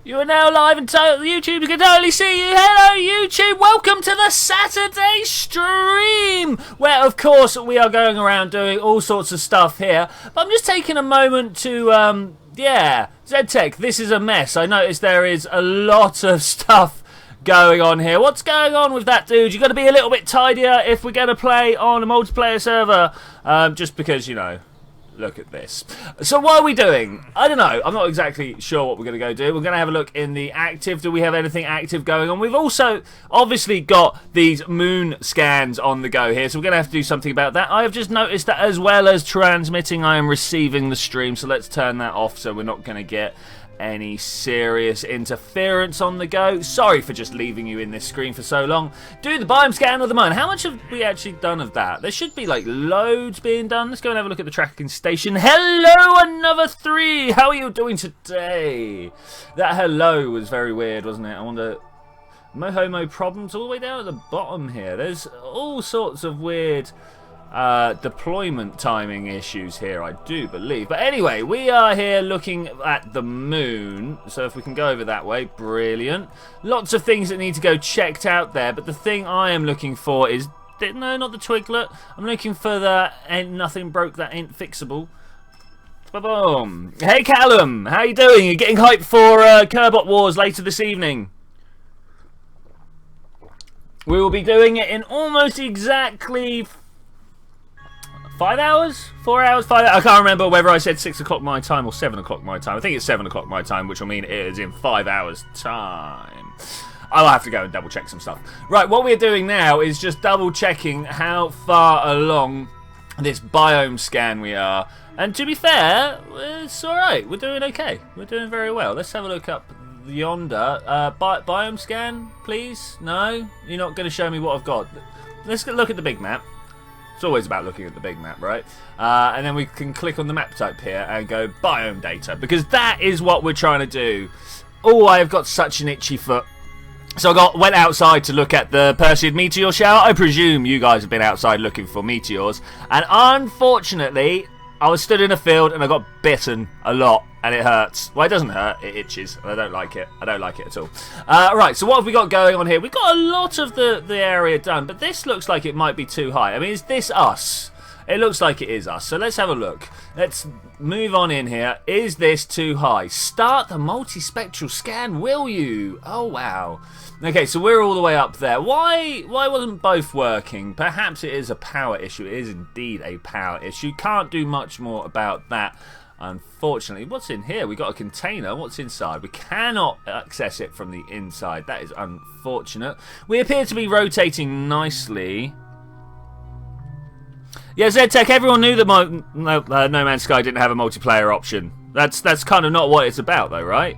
You are now live and YouTube can totally see you. Hello YouTube, welcome to the Saturday stream, where of course we are going around doing all sorts of stuff here. But I'm just taking a moment to, yeah, ZTech, this is a mess. I noticed there is a lot of stuff going on here. What's going on with that, dude? You've got to be a little bit tidier if we're going to play on a multiplayer server, just because, you know. Look at this. So what are we doing? I don't know. I'm not exactly sure what we're going to go do. We're going to have a look in the active. Do we have anything active going on? We've also obviously got these moon scans on the go here, so we're going to have to do something about that. I have just noticed that as well as transmitting, I am receiving the stream, so let's turn that off so we're not going to get any serious interference on the go. Sorry for just leaving you in this screen for so long. Do the biome scan of the mine. How much have we actually done of that? There should be like loads being done. Let's go and have a look at the tracking station. Hello, another 3. How are you doing today? That hello was very weird, wasn't it? I wonder. Mohomo problems all the way down at the bottom here. There's all sorts of weird deployment timing issues here, I do believe. But anyway, we are here looking at the moon. So if we can go over that way, brilliant. Lots of things that need to go checked out there. But the thing I am looking for is, no, not the twiglet. I'm looking for the ain't nothing broke that ain't fixable. Ba-boom. Hey Callum, how you doing? You getting hyped for Kerbal Wars later this evening? We will be doing it in almost exactly 5 hours? 4 hours? 5 hours? I can't remember whether I said 6 o'clock my time or 7 o'clock my time. I think it's 7 o'clock my time, which will mean it is in 5 hours time. I'll have to go and double check some stuff. Right, what we're doing now is just double checking how far along this biome scan we are. And to be fair, it's alright. We're doing okay. We're doing very well. Let's have a look up yonder. Biome scan, please? No? You're not going to show me what I've got. Let's look at the big map. It's always about looking at the big map, right? And then we can click on the map type here and go biome data, because that is what we're trying to do. Oh, I've got such an itchy foot. So I went outside to look at the Perseid meteor shower. I presume you guys have been outside looking for meteors. And unfortunately, I was stood in a field and I got bitten a lot. And it hurts. Well, it doesn't hurt. It itches. I don't like it. I don't like it at all. Right, so what have we got going on here? We've got a lot of the area done, but this looks like it might be too high. I mean, is this us? It looks like it is us. So let's have a look. Let's move on in here. Is this too high? Start the multispectral scan, will you? Oh, wow. Okay, so we're all the way up there. Why wasn't both working? Perhaps it is a power issue. It is indeed a power issue. Can't do much more about that. Unfortunately, what's in here? We got a container. What's inside? We cannot access it from the inside. That is unfortunate. We appear to be rotating nicely. Yeah, ZTech, everyone knew that No Man's Sky didn't have a multiplayer option. That's kind of not what it's about, though, right?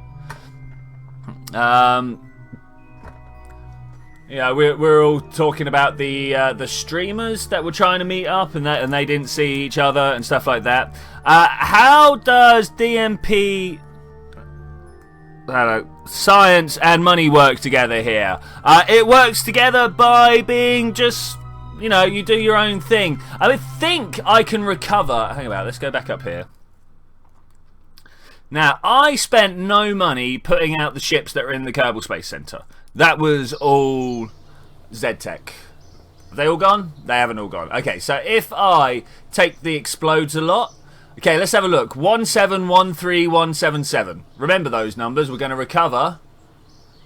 Yeah, we're all talking about the streamers that were trying to meet up and they didn't see each other and stuff like that. How does DMP science and money work together here? It works together by being just, you know, you do your own thing. I think I can recover. Hang about, let's go back up here. Now, I spent no money putting out the ships that are in the Kerbal Space Center. That was all ZTech. Have they all gone? They haven't all gone. Okay, so if I take the explodes a lot. Okay, let's have a look. 1713177. Remember those numbers. We're going to recover.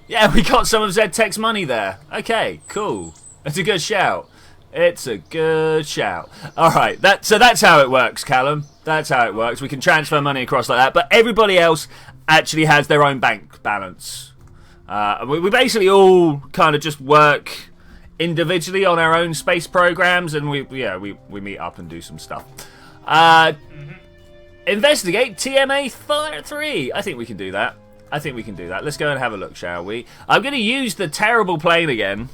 Yeah, we got some of ZTech's money there. Okay, cool. That's a good shout. It's a good shout. Alright, so that's how it works, Callum. That's how it works. We can transfer money across like that, but everybody else actually has their own bank balance. We basically all kind of just work individually on our own space programs, and we meet up and do some stuff. Investigate TMA 3. I think we can do that. Let's go and have a look, shall we? I'm going to use the terrible plane again.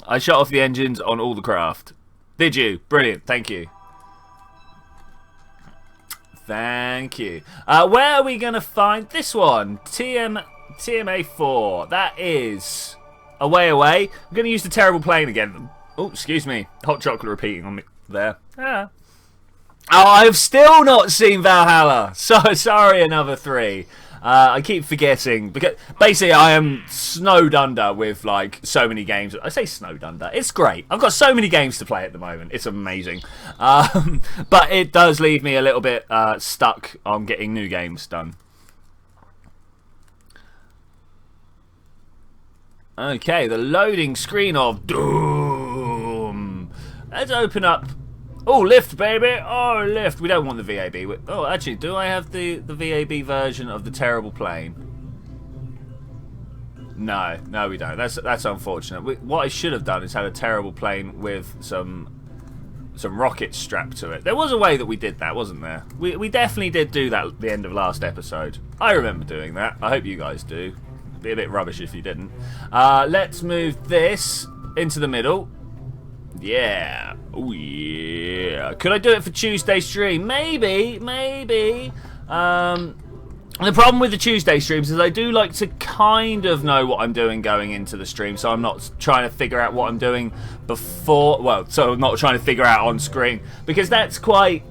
I shut off the engines on all the craft. Did you? Brilliant. Thank you. Thank you. Where are we going to find this one? TMA 4. That is a way away. I'm going to use the terrible plane again. Oh, excuse me. Hot chocolate repeating on me there. Ah. Oh, I've still not seen Valhalla. So sorry, another 3. I keep forgetting because basically I am snowed under with like so many games. I say snowed under. It's great. I've got so many games to play at the moment. It's amazing. But it does leave me a little bit stuck on getting new games done. Okay, the loading screen of doom. Let's open up. Oh, lift, baby! Oh, lift! We don't want the VAB. Oh, actually, do I have the VAB version of the terrible plane? No, no, we don't. That's unfortunate. What I should have done is had a terrible plane with some rockets strapped to it. There was a way that we did that, wasn't there? We definitely did do that at the end of last episode. I remember doing that. I hope you guys do. It'd be a bit rubbish if you didn't. Let's move this into the middle. Yeah. Oh, yeah. Could I do it for Tuesday stream? Maybe. The problem with the Tuesday streams is I do like to kind of know what I'm doing going into the stream, so I'm not trying to figure out what I'm doing before. Well, so I'm not trying to figure out on screen, because that's quite...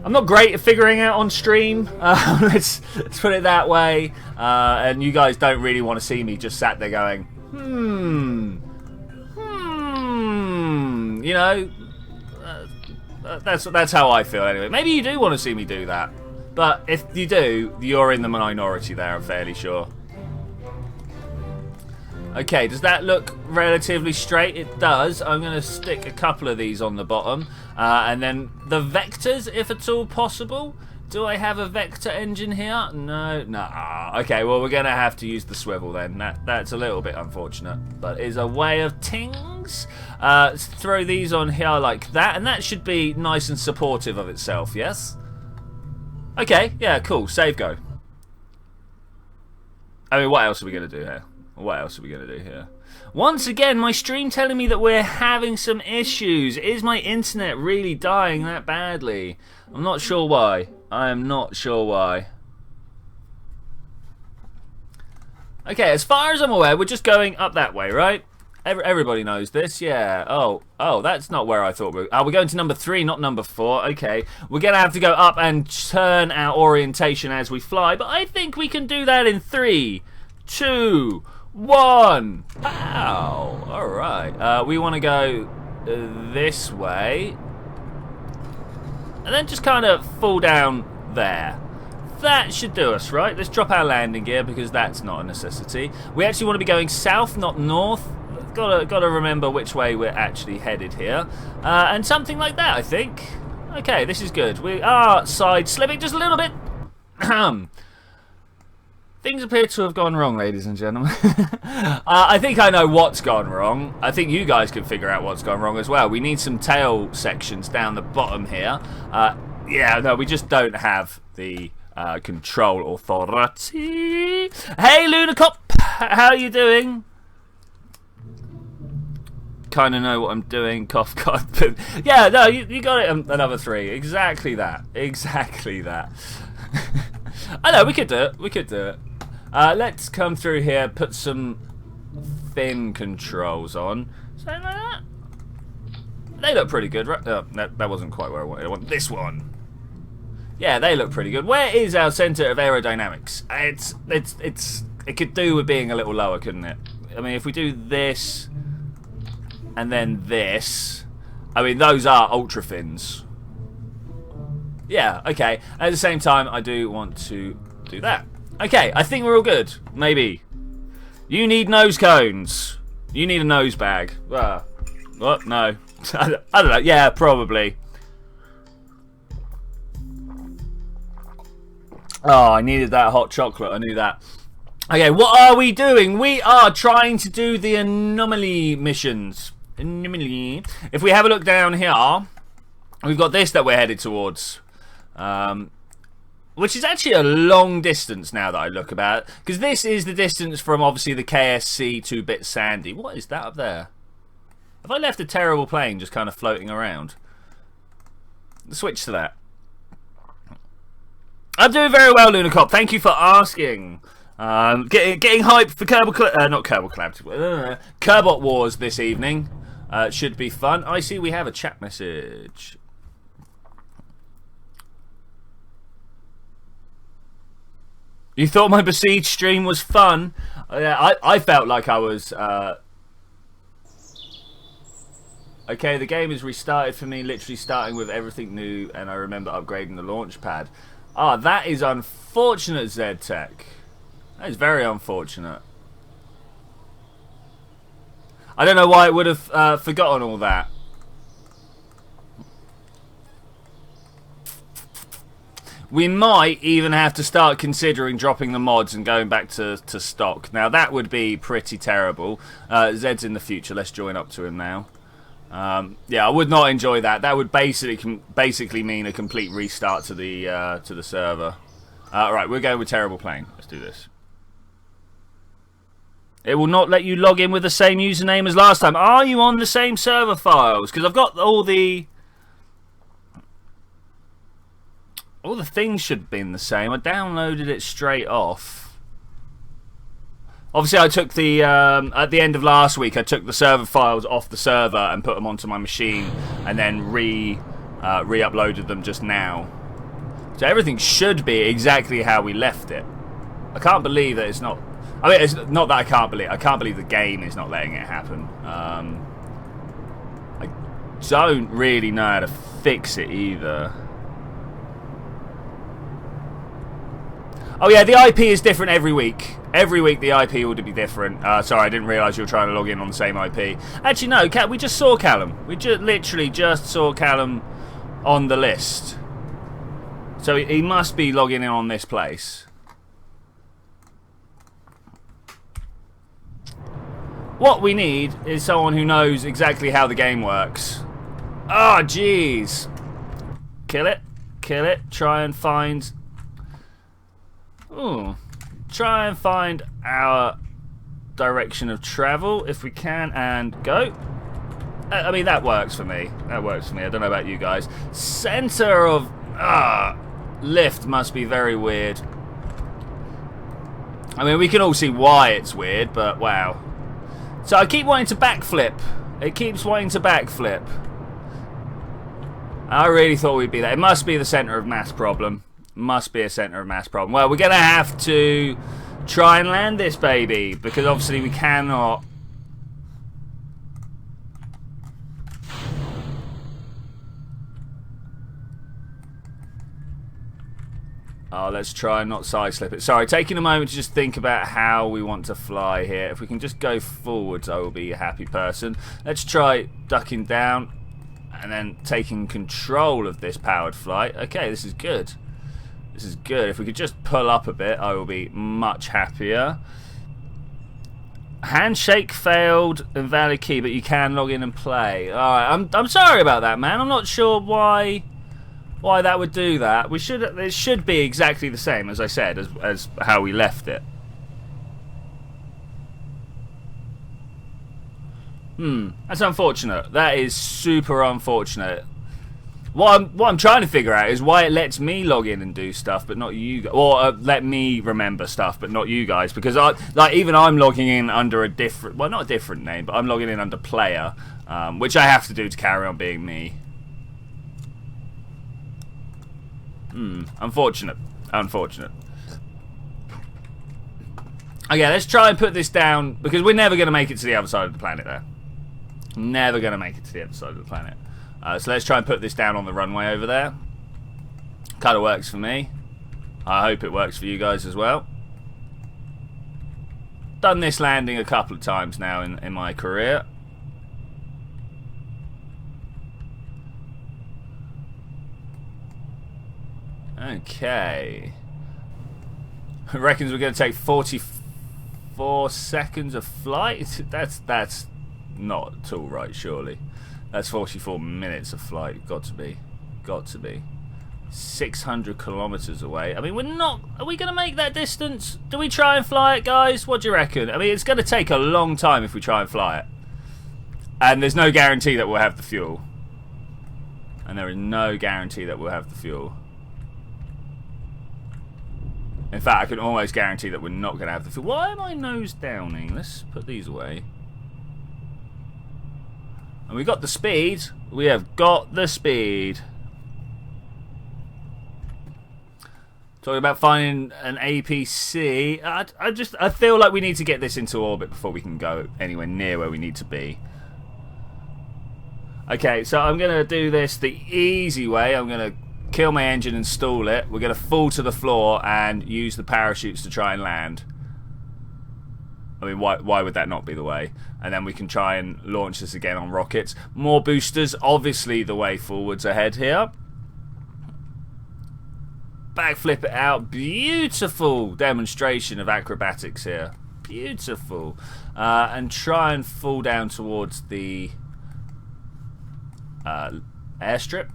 I'm not great at figuring out on stream. Let's put it that way. And you guys don't really want to see me just sat there going, you know, that's how I feel anyway. Maybe you do want to see me do that, but if you do, you're in the minority there, I'm fairly sure. Okay, does that look relatively straight? It does. I'm going to stick a couple of these on the bottom, and then the vectors, if at all possible. Do I have a vector engine here? No. Okay, well, we're going to have to use the swivel then. That's a little bit unfortunate, but is a way of tings. Throw these on here like that, and that should be nice and supportive of itself, yes? Okay, yeah, cool. Save go. I mean, what else are we going to do here? Once again, my stream telling me that we're having some issues. Is my internet really dying that badly? I'm not sure why. I am not sure why. Okay, as far as I'm aware, we're just going up that way, right? Everybody knows this, yeah. Oh, that's not where I thought we were. We're going to number 3, not number 4. Okay, we're going to have to go up and turn our orientation as we fly, but I think we can do that in 3, 2, 1. Pow! Alright, we want to go this way. And then just kind of fall down there. That should do us, right? Let's drop our landing gear because that's not a necessity. We actually want to be going south, not north. Gotta remember which way we're actually headed here. And something like that, I think. Okay, this is good. We are side slipping just a little bit. Things appear to have gone wrong, ladies and gentlemen. I think I know what's gone wrong. I think you guys can figure out what's gone wrong as well. We need some tail sections down the bottom here. Yeah, no, we just don't have the control authority. Hey, Lunacop! How are you doing? Kind of know what I'm doing. Cough, cough. Yeah, no, you got it. Another 3. Exactly that. Exactly that. I know, we could do it. Let's come through here, put some fin controls on. Something like that. They look pretty good, right? Oh, that wasn't quite where I wanted. I want this one. Yeah, they look pretty good. Where is our center of aerodynamics? It could do with being a little lower, couldn't it? I mean, if we do this and then this, I mean, those are ultra fins. Yeah, okay. At the same time, I do want to do that. Okay, I think we're all good. Maybe. You need nose cones. You need a nose bag. What? No. I don't know. Yeah, probably. Oh, I needed that hot chocolate. I knew that. Okay, what are we doing? We are trying to do the anomaly missions. Anomaly. If we have a look down here, we've got this that we're headed towards. Which is actually a long distance now that I look about it. Because this is the distance from, obviously, the KSC to Bit Sandy. What is that up there? Have I left a terrible plane just kind of floating around? Switch to that. I'm doing very well, Lunacop. Thank you for asking. Getting hyped for Kerbal Wars this evening. Should be fun. I see we have a chat message. You thought my Besiege stream was fun? I felt like I was... Okay, the game is restarted for me, literally starting with everything new, and I remember upgrading the launch pad. Ah, that is unfortunate, Z-Tech. That is very unfortunate. I don't know why it would have forgotten all that. We might even have to start considering dropping the mods and going back to stock. Now, that would be pretty terrible. Zed's in the future. Let's join up to him now. Yeah, I would not enjoy that. That would basically mean a complete restart to the server. Right, we're going with terrible plane. Let's do this. It will not let you log in with the same username as last time. Are you on the same server files? Because I've got all the things should have been the same. I downloaded it straight off. Obviously, I took the at the end of last week, I took the server files off the server and put them onto my machine, and then re-uploaded them just now. So everything should be exactly how we left it. I can't believe that it's not. I mean, it's not that I can't believe the game is not letting it happen. I don't really know how to fix it either. Oh yeah, the IP is different every week. Every week the IP would be different. Sorry, I didn't realise you were trying to log in on the same IP. Actually, no, we just saw Callum. We literally just saw Callum on the list. So he must be logging in on this place. What we need is someone who knows exactly how the game works. Oh, jeez. Kill it. Kill it. Try and find... Ooh. Try and find our direction of travel if we can, and go. I mean, that works for me. That works for me. I don't know about you guys. Center of... lift must be very weird. I mean, we can all see why it's weird, but wow. So I keep wanting to backflip. It keeps wanting to backflip. I really thought we'd be there. It must be the center of mass problem. Must be a center of mass problem. Well, we're going to have to try and land this baby, because obviously we cannot... Oh, let's try and not side slip it. Sorry, taking a moment to just think about how we want to fly here. If we can just go forwards, I will be a happy person. Let's try ducking down and then taking control of this powered flight. Okay, this is good. This is good. If we could just pull up a bit, I will be much happier. Handshake failed, invalid key, but you can log in and play. Alright, I'm sorry about that, man. I'm not sure why that would do that. It should be exactly the same, as I said, as how we left it. That's unfortunate. That is super unfortunate. What I'm trying to figure out is why it lets me log in and do stuff, but not you guys. Or let me remember stuff, but not you guys. Because even I'm logging in under a different, well, not a different name, but I'm logging in under player, which I have to do to carry on being me. Unfortunate. Unfortunate. Okay, let's try and put this down, because we're never going to make it to the other side of the planet there. Never going to make it to the other side of the planet. So let's try and put this down on the runway over there. Kind of works for me. I hope it works for you guys as well. Done this landing a couple of times now in my career. Okay. I reckons we're going to take 44 seconds of flight. That's not at all right, surely. That's 44 minutes of flight. Got to be. 600 kilometers away. I mean, are we going to make that distance? Do we try and fly it, guys? What do you reckon? I mean, it's going to take a long time if we try and fly it. And there's no guarantee that we'll have the fuel. And there is no guarantee that we'll have the fuel. In fact, I can almost guarantee that we're not going to have the fuel. Why am I nose downing? Let's put these away. And we got the speed. We have got the speed. Talking about finding an APC. I feel like we need to get this into orbit before we can go anywhere near where we need to be. Okay, so I'm going to do this the easy way. I'm going to kill my engine and stall it. We're going to fall to the floor and use the parachutes to try and land. I mean, why would that not be the way? And then we can try and launch this again on rockets. More boosters, obviously the way forwards ahead here. Backflip it out. Beautiful demonstration of acrobatics here. Beautiful. And try and fall down towards the airstrip.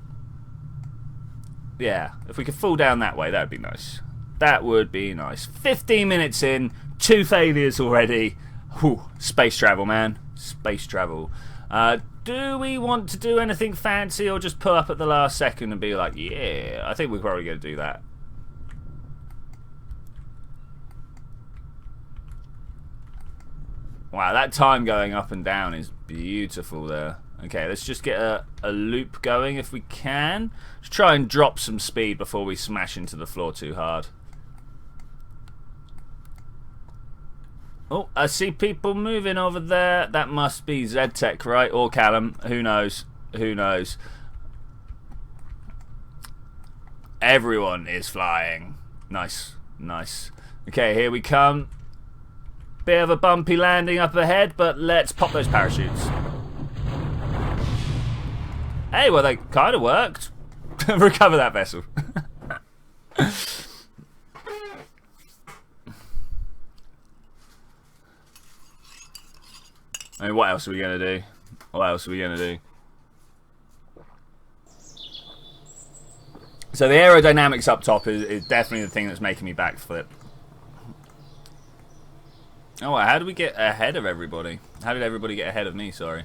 Yeah, if we could fall down that way, that would be nice. That would be nice. 15 minutes in, 2 failures already. Whew, space travel, man. Space travel. Do we want to do anything fancy or just pull up at the last second and be like, yeah, I think we're probably going to do that. Wow, that time going up and down is beautiful there. Okay, let's just get a loop going if we can. Let's try and drop some speed before we smash into the floor too hard. Oh, I see people moving over there. That must be ZTech, right? Or Callum. Who knows? Who knows? Everyone is flying. Nice. Nice. Okay, here we come. Bit of a bumpy landing up ahead, but let's pop those parachutes. Hey, well, they kind of worked. Recover that vessel. I mean, what else are we going to do? What else are we going to do? So the aerodynamics up top is definitely the thing that's making me backflip. Oh, how did we get ahead of everybody? How did everybody get ahead of me? Sorry.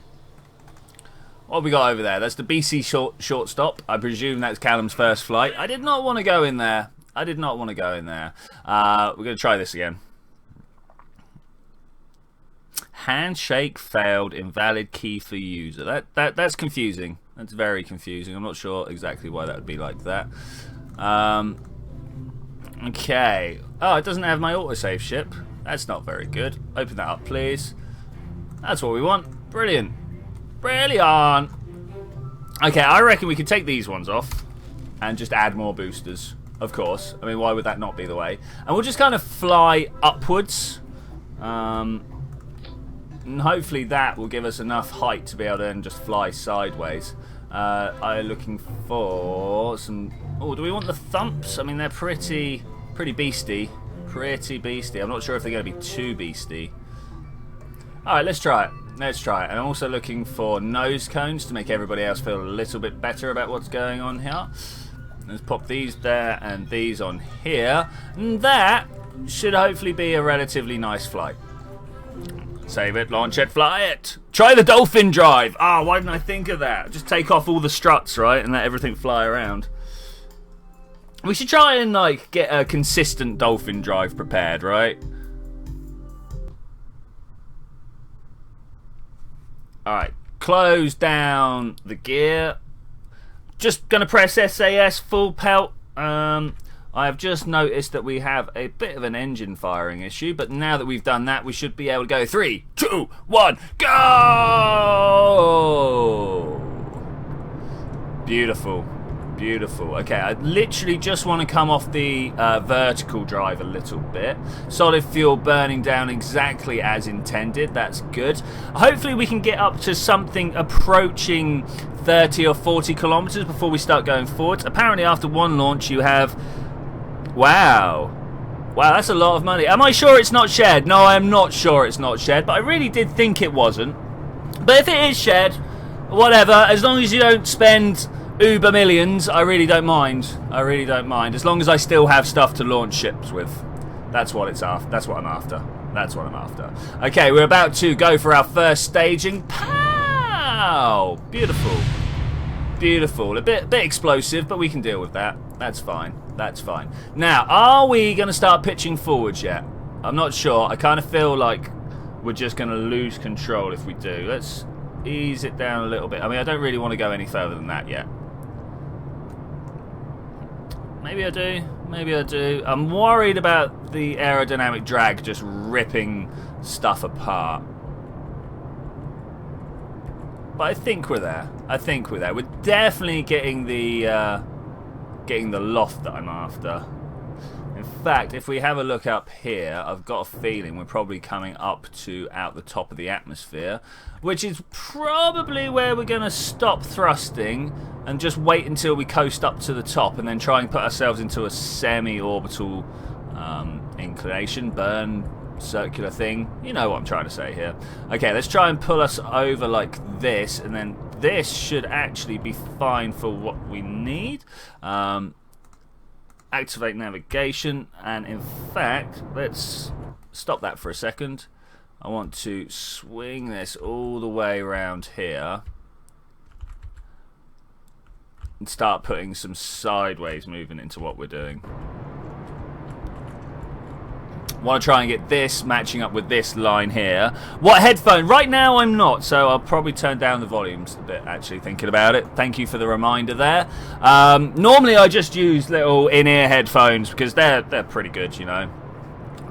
What have we got over there? That's the BC shortstop. I presume that's Callum's first flight. I did not want to go in there. I did not want to go in there. We're going to try this again. Handshake failed. Invalid key for user. That's confusing. That's very confusing. I'm not sure exactly why that would be like that. Okay. Oh, it doesn't have my autosave ship. That's not very good. Open that up, please. That's what we want. Brilliant. Brilliant. Okay, I reckon we could take these ones off and just add more boosters. Of course. I mean, why would that not be the way? And we'll just kind of fly upwards. And hopefully that will give us enough height to be able to then just fly sideways. I'm looking for some... Oh, do we want the thumps? I mean, they're pretty beastie. Pretty beastie. I'm not sure if they're going to be too beastie. Alright, let's try it. Let's try it. And I'm also looking for nose cones to make everybody else feel a little bit better about what's going on here. Let's pop these there and these on here. And that should hopefully be a relatively nice flight. Save it, launch it, fly it. Try the dolphin drive. Ah, why didn't I think of that? Just take off all the struts, right? And let everything fly around. We should try and, like, get a consistent dolphin drive prepared, right? Alright, close down the gear. Just going to press SAS full pelt. I have just noticed that we have a bit of an engine firing issue, but now that we've done that, we should be able to go 3, 2, 1, go! Beautiful. Beautiful. Okay, I literally just want to come off the vertical drive a little bit. Solid fuel burning down exactly as intended. That's good. Hopefully we can get up to something approaching 30 or 40 kilometers before we start going forwards. Apparently after one launch you have... Wow, that's a lot of money. Am I sure it's not shared? No, I am not sure it's not shared, but I really did think it wasn't. But if it is shared, whatever, as long as you don't spend uber millions, I really don't mind. I really don't mind, as long as I still have stuff to launch ships with. That's what it's after. That's what I'm after. That's what I'm after. Okay, we're about to go for our first staging. Pow! Beautiful. Beautiful. A bit explosive, but we can deal with that. That's fine. That's fine. Now, are we going to start pitching forwards yet? I'm not sure. I kind of feel like we're just going to lose control if we do. Let's ease it down a little bit. I mean, I don't really want to go any further than that yet. Maybe I do. Maybe I do. I'm worried about the aerodynamic drag just ripping stuff apart. But I think we're there. I think we're there. We're definitely getting the loft that I'm after. In fact, if we have a look up here, I've got a feeling we're probably coming up to out the top of the atmosphere, which is probably where we're going to stop thrusting and just wait until we coast up to the top and then try and put ourselves into a semi-orbital inclination, burn, circular thing. You know what I'm trying to say here. Okay, let's try and pull us over like this, and then this should actually be fine for what we need. Activate navigation, and in fact, let's stop that for a second. I want to swing this all the way around here and start putting some sideways movement into what we're doing. Want to try and get this matching up with this line here. What headphone? Right now I'm not, so I'll probably turn down the volumes a bit, actually, thinking about it. Thank you for the reminder there. Normally I just use little in-ear headphones because they're pretty good, you know.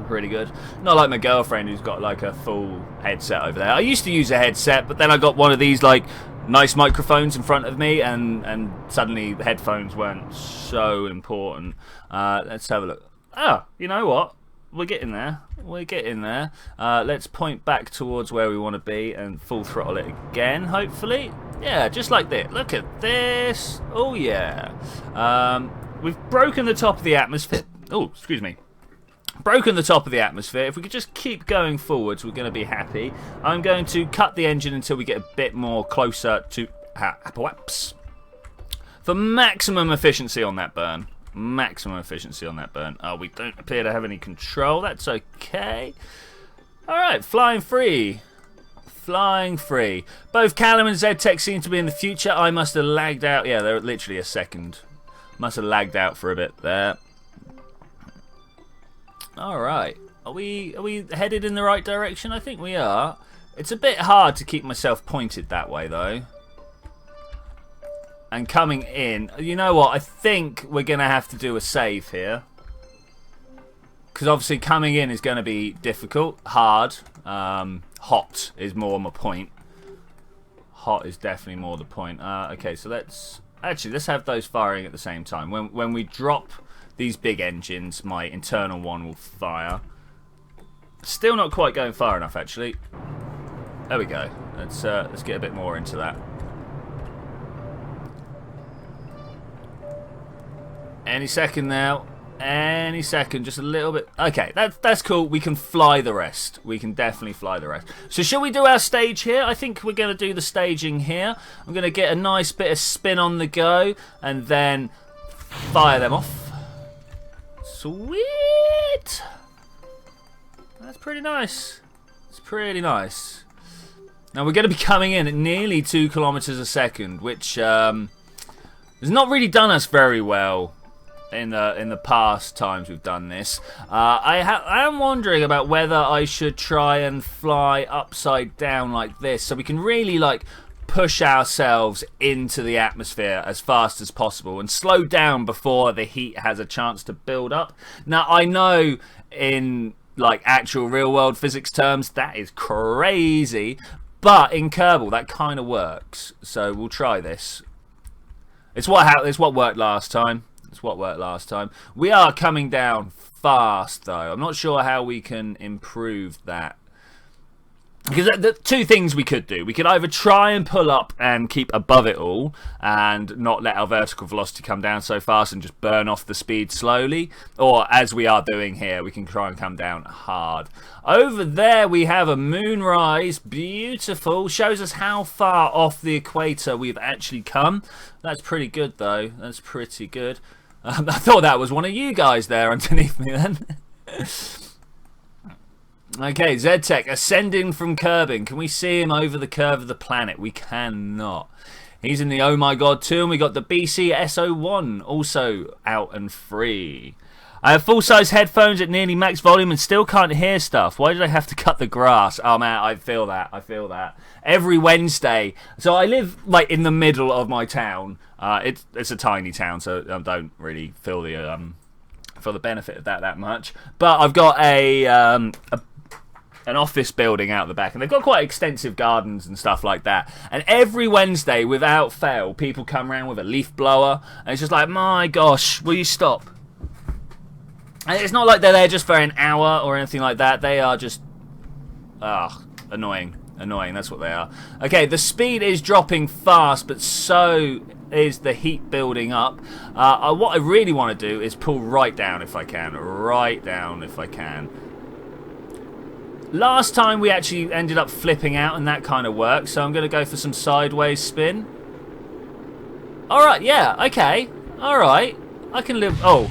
Pretty good. Not like my girlfriend who's got like a full headset over there. I used to use a headset, but then I got one of these like nice microphones in front of me, and suddenly the headphones weren't so important. Let's have a look. Ah, you know what? We're getting there. We're getting there. Let's point back towards where we want to be and full throttle it again, hopefully. Yeah, just like this. Look at this. Oh, yeah. We've broken the top of the atmosphere. Oh, excuse me. Broken the top of the atmosphere. If we could just keep going forwards, we're going to be happy. I'm going to cut the engine until we get a bit more closer to Apoaps for maximum efficiency on that burn. Maximum efficiency on that burn. We don't appear to have any control. That's okay. Alright, flying free. Flying free. Both Callum and ZTech seem to be in the future. I must have lagged out. Yeah, they're literally a second. Must have lagged out for a bit there. Alright. Are we headed in the right direction? I think we are. It's a bit hard to keep myself pointed that way, though. And coming in, you know what, I think we're going to have to do a save here. Because obviously coming in is going to be difficult, hard. Hot is more my point. Hot is definitely more the point. Okay, so let's have those firing at the same time. When we drop these big engines, my internal one will fire. Still not quite going far enough, actually. There we go. Let's get a bit more into that. Any second now. Any second. Just a little bit. Okay, that's cool. We can fly the rest. We can definitely fly the rest. So shall we do our stage here? I think we're going to do the staging here. I'm going to get a nice bit of spin on the go and then fire them off. Sweet. That's pretty nice. It's pretty nice. Now we're going to be coming in at nearly 2 kilometers a second, which has not really done us very well in the past times we've done this. I am wondering about whether I should try and fly upside down like this, so we can really like push ourselves into the atmosphere as fast as possible and slow down before the heat has a chance to build up. Now I know in like actual real world physics terms that is crazy, but in Kerbal that kind of works. So we'll try this. It's what worked last time. It's what worked last time. We are coming down fast, though. I'm not sure how we can improve that. Because the two things we could do. We could either try and pull up and keep above it all and not let our vertical velocity come down so fast and just burn off the speed slowly. Or, as we are doing here, we can try and come down hard. Over there we have a moonrise. Beautiful. Shows us how far off the equator we've actually come. That's pretty good, though. That's pretty good. I thought that was one of you guys there underneath me then. Okay, ZTech ascending from Kerbin. Can we see him over the curve of the planet? We cannot. He's in the Oh My God 2, and we got the BC SO1 also out and free. I have full-size headphones at nearly max volume and still can't hear stuff. Why did I have to cut the grass? Oh man, I feel that. I feel that. Every Wednesday. So I live like in the middle of my town. It's a tiny town, so I don't really feel the for the benefit of that much. But I've got an office building out the back, and they've got quite extensive gardens and stuff like that. And every Wednesday, without fail, people come around with a leaf blower, and it's just like, my gosh, will you stop? And it's not like they're there just for an hour or anything like that. They are just annoying. That's what they are. Okay, the speed is dropping fast, but so is the heat building up. What I really want to do is pull right down if I can. Last time we actually ended up flipping out, and that kind of worked. So I'm going to go for some sideways spin. All right, yeah, okay, all right. I can live. Oh,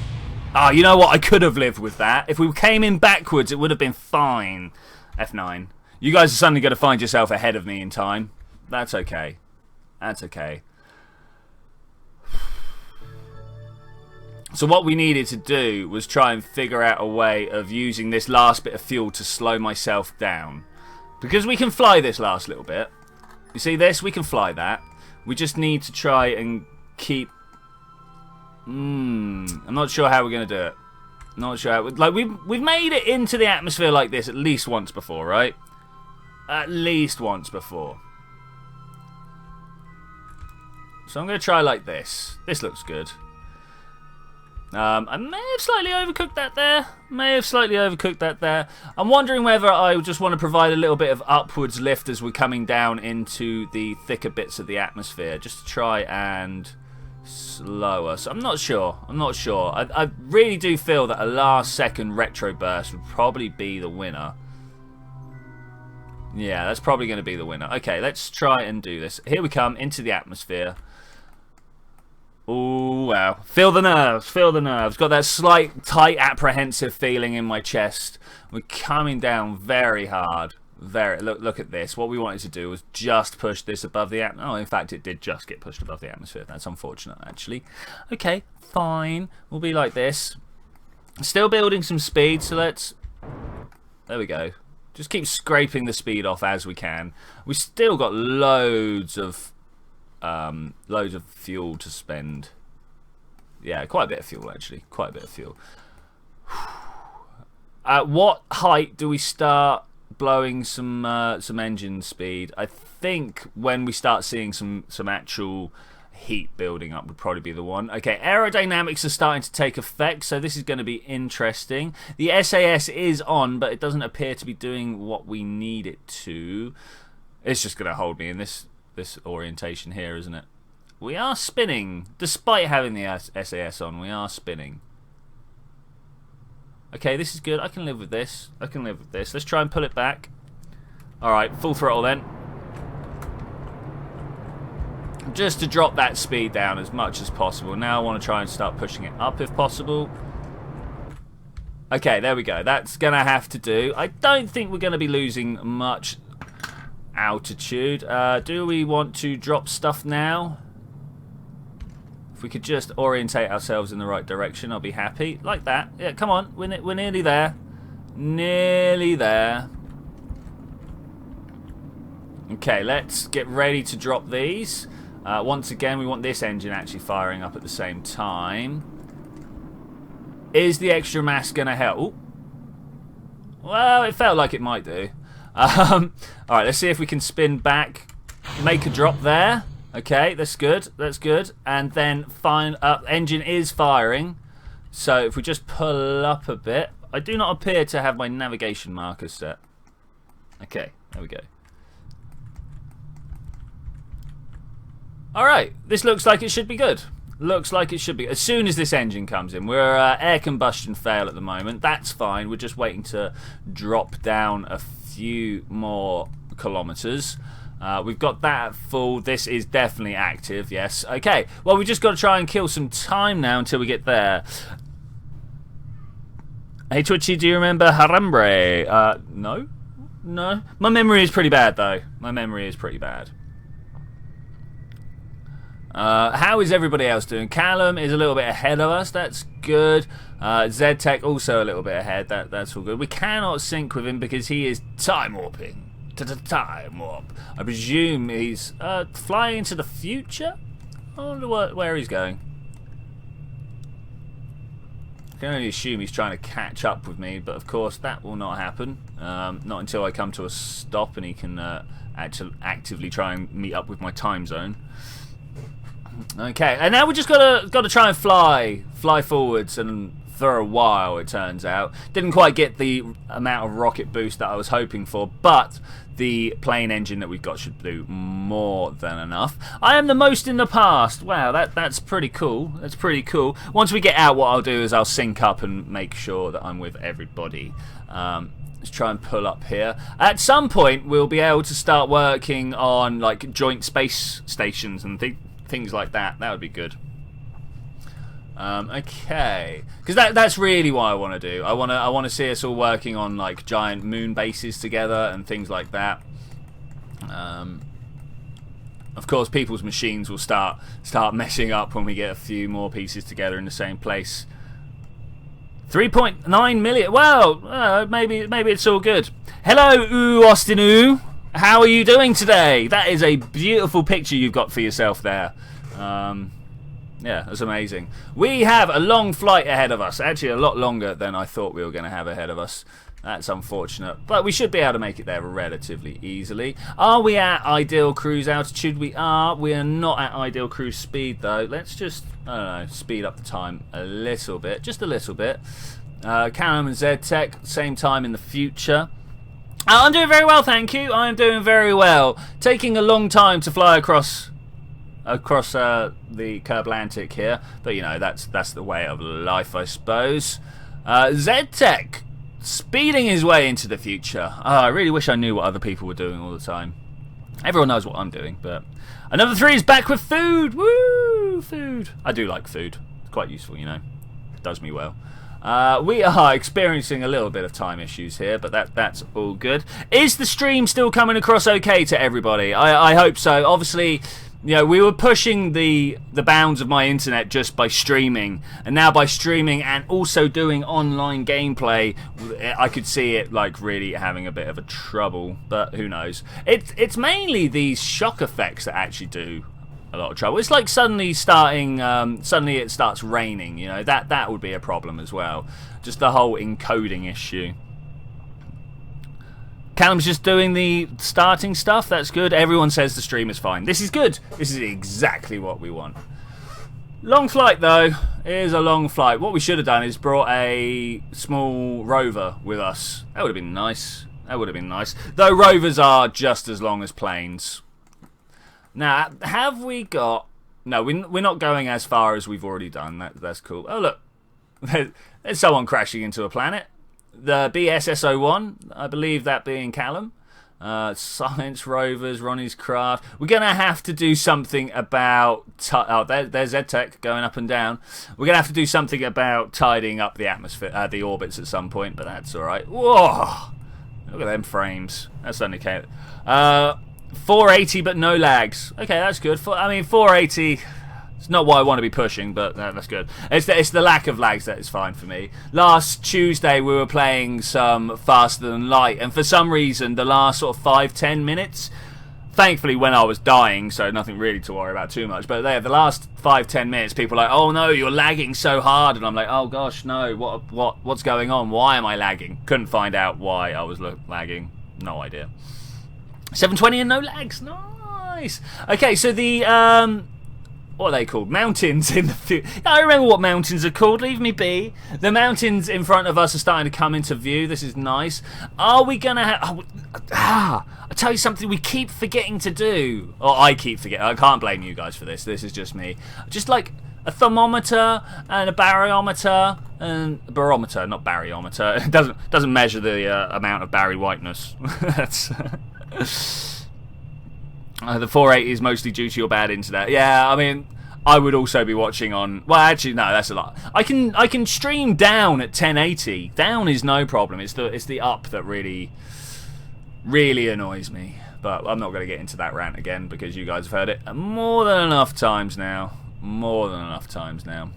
you know what? I could have lived with that. If we came in backwards, it would have been fine. F9. You guys are suddenly going to find yourself ahead of me in time. That's okay. That's okay. So what we needed to do was try and figure out a way of using this last bit of fuel to slow myself down. Because we can fly this last little bit. You see this? We can fly that. We just need to try and keep... I'm not sure how we're going to do it. Not sure how... Like, we've made it into the atmosphere like this at least once before, right? At least once before. So I'm going to try like this. This looks good. I may have slightly overcooked that there. I'm wondering whether I just want to provide a little bit of upwards lift as we're coming down into the thicker bits of the atmosphere. Just to try and slower. So I'm not sure. I really do feel that a last second retro burst would probably be the winner. Yeah, that's probably going to be the winner. Okay, let's try and do this. Here we come into the atmosphere. Oh, wow. Feel the nerves. Got that slight, tight, apprehensive feeling in my chest. We're coming down very hard. Look at this. What we wanted to do was just push this above the atmosphere. Oh, in fact, it did just get pushed above the atmosphere. That's unfortunate, actually. Okay, fine. We'll be like this. Still building some speed, so let's... There we go. Just keep scraping the speed off as we can. We've still got loads of fuel to spend. Yeah, quite a bit of fuel actually. Quite a bit of fuel. At what height do we start blowing some engine speed? I think when we start seeing some actual heat building up would probably be the one. Okay, aerodynamics are starting to take effect, so this is going to be interesting. The SAS is on, but it doesn't appear to be doing what we need it to. It's just going to hold me in this orientation here, isn't it? We are spinning. Despite having the SAS on, we are spinning. Okay, this is good. I can live with this. Let's try and pull it back. Alright, full throttle then. Just to drop that speed down as much as possible. Now I want to try and start pushing it up if possible. Okay, there we go. That's going to have to do. I don't think we're going to be losing much altitude. Do we want to drop stuff now? If we could just orientate ourselves in the right direction, I'll be happy. Like that. Yeah, come on. We're nearly there. Nearly there. Okay, let's get ready to drop these. Once again, we want this engine actually firing up at the same time. Is the extra mass going to help? Ooh. Well, it felt like it might do. Alright, let's see if we can spin back. Make a drop there. Okay, that's good. That's good. And then engine is firing. So if we just pull up a bit. I do not appear to have my navigation markers set. Okay, there we go. Alright, this looks like it should be good. Looks like it should be. As soon as this engine comes in, we're air combustion fail at the moment. That's fine. We're just waiting to drop down a few more kilometers. We've got that at full. This is definitely active, yes. Okay, well, we just got to try and kill some time now until we get there. Hey, Twitchy, do you remember Harambre? No? No? My memory is pretty bad, though. My memory is pretty bad. How is everybody else doing? Callum is a little bit ahead of us. That's good. ZTech also a little bit ahead. That's all good. We cannot sync with him because he is time warping. Time warp. I presume he's flying into the future. I wonder where he's going. can only assume he's trying to catch up with me, but of course that will not happen. Not until I come to a stop and he can actually actively try and meet up with my time zone. Okay, and now we just gotta try and fly forwards, and for a while it turns out didn't quite get the amount of rocket boost that I was hoping for, but the plane engine that we've got should do more than enough. I am the most in the past. Wow, that's pretty cool. That's pretty cool. Once we get out, what I'll do is I'll sync up and make sure that I'm with everybody. Let's try and pull up here. At some point, we'll be able to start working on like joint space stations and things like that. That would be good. Okay, because that's really what I want to do. I want to see us all working on like giant moon bases together and things like that. Of course, people's machines will start messing up when we get a few more pieces together in the same place. 3.9 million. Well, maybe it's all good. Hello, Austin. How are you doing today? That is a beautiful picture you've got for yourself there. Yeah, that's amazing. We have a long flight ahead of us. Actually, a lot longer than I thought we were going to have ahead of us. That's unfortunate. But we should be able to make it there relatively easily. Are we at ideal cruise altitude? We are. We are not at ideal cruise speed, though. Let's just, I don't know, speed up the time a little bit. Just a little bit. Callum and ZTech, same time in the future. I'm doing very well, thank you. I'm doing very well. Taking a long time to fly across the Kerbal here, but you know that's the way of life, I suppose. ZTech speeding his way into the future. I really wish I knew what other people were doing all the time. Everyone knows what I'm doing, but another 3 is back with food. Woo, food. I do like food. It's quite useful, you know. It does me well. We are experiencing a little bit of time issues here, but that's all good. Is the stream still coming across okay to everybody? I hope so. Obviously, you know, we were pushing the bounds of my internet just by streaming, and now by streaming and also doing online gameplay, I could see it like really having a bit of a trouble. But who knows? It's mainly these shock effects that actually do a lot of trouble. It's like suddenly it starts raining. You know, that would be a problem as well. Just the whole encoding issue. Callum's just doing the starting stuff. That's good. Everyone says the stream is fine. This is good. This is exactly what we want. Long flight, though. It is a long flight. What we should have done is brought a small rover with us. That would have been nice. That would have been nice. Though rovers are just as long as planes. Now, have we got... No, we're not going as far as we've already done. That's cool. Oh, look. There's someone crashing into a planet. The BSS-01, I believe that being Callum. Science rovers, Ronnie's craft. We're going to have to do something about... there's ZTech going up and down. We're going to have to do something about tidying up the atmosphere, the orbits at some point, but that's alright. Whoa! Look at them frames. That's only okay. 480 but no lags. Okay, that's good. I mean, 480... It's not what I want to be pushing, but that's good. It's the lack of lags that is fine for me. Last Tuesday we were playing some Faster Than Light, and for some reason the last sort of 5-10 minutes, thankfully when I was dying, so nothing really to worry about too much, but the last 5-10 minutes people were like, oh no, you're lagging so hard, and I'm like, oh gosh, no, what's going on? Why am I lagging? Couldn't find out why I was lagging. No idea. 720 and no lags. Nice. Okay, so the what are they called? Mountains in the future. I remember what mountains are called. Leave me be. The mountains in front of us are starting to come into view. This is nice. Are we going to have... I'll tell you something we keep forgetting to do. Or I keep forgetting. I can't blame you guys for this. This is just me. Just like a thermometer and a baryometer and a barometer, not baryometer. It doesn't measure the amount of Barry whiteness. That's... the 480 is mostly due to your bad internet. Yeah, I mean, I would also be watching on... Well, actually, no, that's a lot. I can stream down at 1080. Down is no problem. It's the up that really annoys me. But I'm not going to get into that rant again because you guys have heard it more than enough times now. More than enough times now.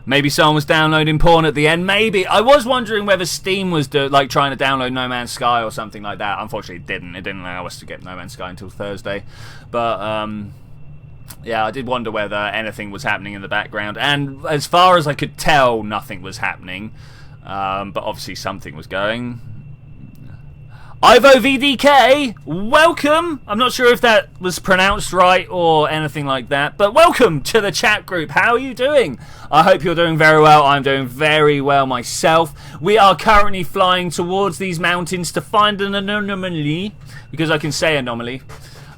Maybe someone was downloading porn at the end. Maybe. I was wondering whether Steam was trying to download No Man's Sky or something like that. Unfortunately, it didn't. It didn't allow us to get No Man's Sky until Thursday. But Yeah, I did wonder whether anything was happening in the background, and as far as I could tell, nothing was happening. But obviously something was going. Ivo VDK, welcome! I'm not sure if that was pronounced right or anything like that, but welcome to the chat group. How are you doing? I hope you're doing very well. I'm doing very well myself. We are currently flying towards these mountains to find an anomaly, because I can say anomaly.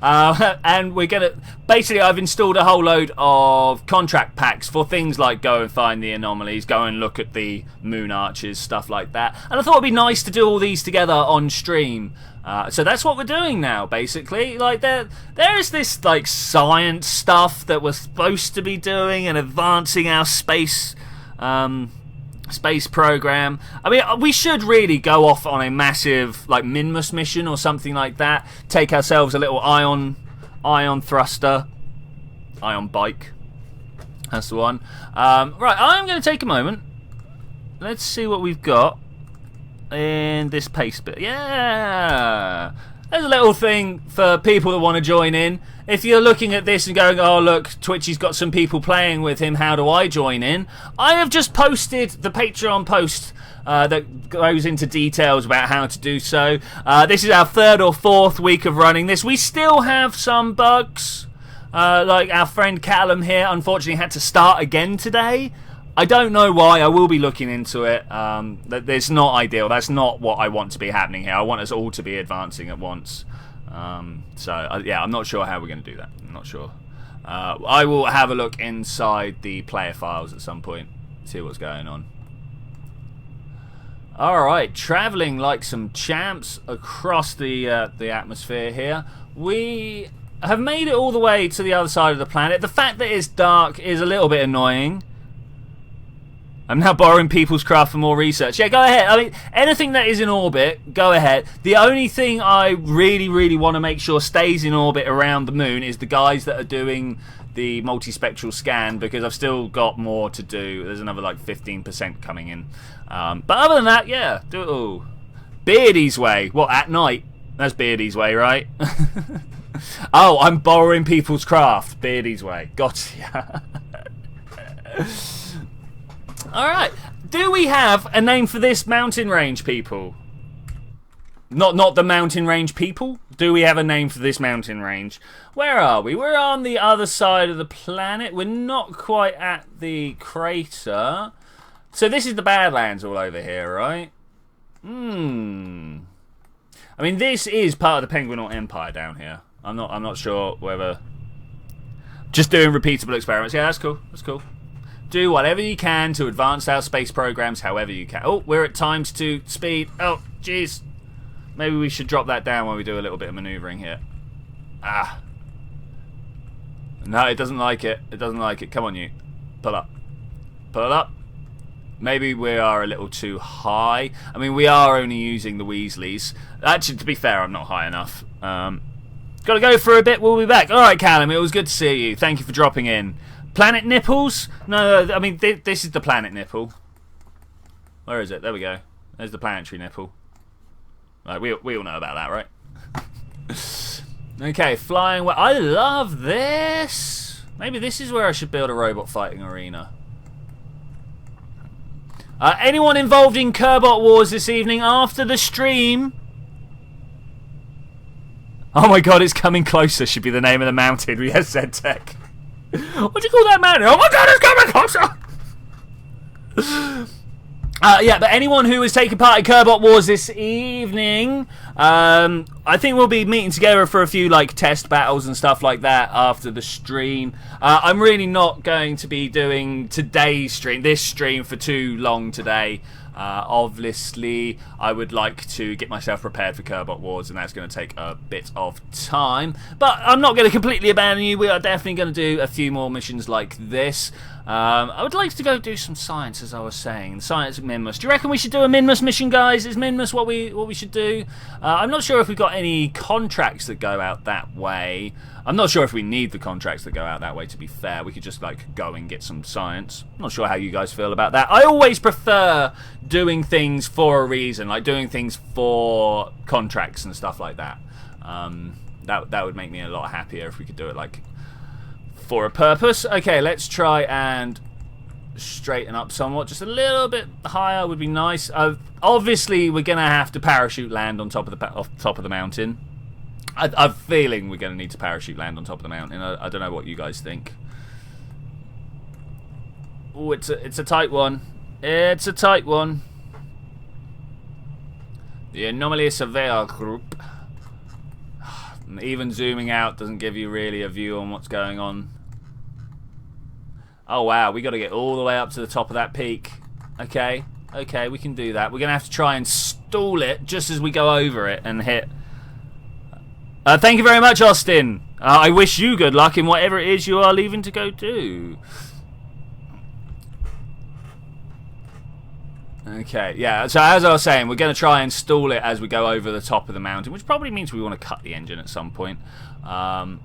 And we're gonna basically, I've installed a whole load of contract packs for things like go and find the anomalies, go and look at the moon arches, stuff like that. And I thought it'd be nice to do all these together on stream. So that's what we're doing now, basically. Like there is this like science stuff that we're supposed to be doing and advancing our space program. I mean, we should really go off on a massive like Minmus mission or something like that. Take ourselves a little ion thruster, ion bike. That's the one. Right, I'm going to take a moment. Let's see what we've got in this paste bit. Yeah, there's a little thing for people that want to join in. If you're looking at this and going, oh look, Twitchy's got some people playing with him, how do I join in? I have just posted the Patreon post that goes into details about how to do so. This is our 3rd or 4th week of running this. We still have some bugs. Like our friend Callum here, unfortunately, had to start again today. I don't know why. I will be looking into it. That's not ideal. That's not what I want to be happening here. I want us all to be advancing at once. Yeah, I'm not sure how we're going to do that. I'm not sure. I will have a look inside the player files at some point, see what's going on. Alright, travelling like some champs across the atmosphere here. We have made it all the way to the other side of the planet. The fact that it's dark is a little bit annoying. I'm now borrowing people's craft for more research. Yeah, go ahead. I mean, anything that is in orbit, go ahead. The only thing I really, really want to make sure stays in orbit around the moon is the guys that are doing the multispectral scan, because I've still got more to do. There's another like 15% coming in. But other than that, yeah, do it all. Beardy's way. What, at night? That's Beardy's way, right? Oh, I'm borrowing people's craft. Beardy's way. Gotcha. Alright, do we have a name for this mountain range, people? Not the mountain range people? Do we have a name for this mountain range? Where are we? We're on the other side of the planet. We're not quite at the crater. So this is the Badlands all over here, right? I mean, this is part of the Penguinal Empire down here. I'm not sure whether... Just doing repeatable experiments. Yeah, that's cool. That's cool. Do whatever you can to advance our space programs however you can. Oh, we're at ×2 speed. Oh, jeez. Maybe we should drop that down when we do a little bit of maneuvering here. Ah. No, it doesn't like it. It doesn't like it. Come on, you. Pull up. Pull it up. Maybe we are a little too high. I mean, we are only using the Weasleys. Actually, to be fair, I'm not high enough. Got to go for a bit. We'll be back. All right, Callum. It was good to see you. Thank you for dropping in. Planet nipples? No, I mean, this is the planet nipple. Where is it? There we go. There's the planetary nipple. Right, we all know about that, right? Okay, flying well. I love this. Maybe this is where I should build a robot fighting arena. Anyone involved in Kerbal Wars this evening after the stream? Oh my god, it's coming closer should be the name of the mountain. We have ZTech. What do you call that mountain? Oh my god, it's coming closer! Yeah, but anyone who is taking part in Kerbal Wars this evening, I think we'll be meeting together for a few like test battles and stuff like that after the stream. I'm really not going to be doing this stream for too long today. Obviously, I would like to get myself prepared for Kerbal Wars, and that's going to take a bit of time. But I'm not going to completely abandon you. We are definitely going to do a few more missions like this. I would like to go do some science, as I was saying. Science at Minmus. Do you reckon we should do a Minmus mission, guys? Is Minmus what we should do? I'm not sure if we've got any contracts that go out that way. I'm not sure if we need the contracts that go out that way, to be fair. We could just like go and get some science. I'm not sure how you guys feel about that. I always prefer doing things for a reason, like doing things for contracts and stuff like that. That would make me a lot happier if we could do it like for a purpose. Okay, let's try and straighten up somewhat. Just a little bit higher would be nice. Obviously, we're going to have to parachute land on top of the mountain. I'm feeling we're going to need to parachute land on top of the mountain. I don't know what you guys think. Oh, it's a tight one. It's a tight one. The Anomaly Surveyor Group. Even zooming out doesn't give you really a view on what's going on. Oh wow, we got to get all the way up to the top of that peak. Okay, okay, we can do that. We're going to have to try and stall it just as we go over it and hit. Thank you very much, Austin. I wish you good luck in whatever it is you are leaving to go do. Okay, yeah, so as I was saying, we're going to try and stall it as we go over the top of the mountain, which probably means we want to cut the engine at some point. I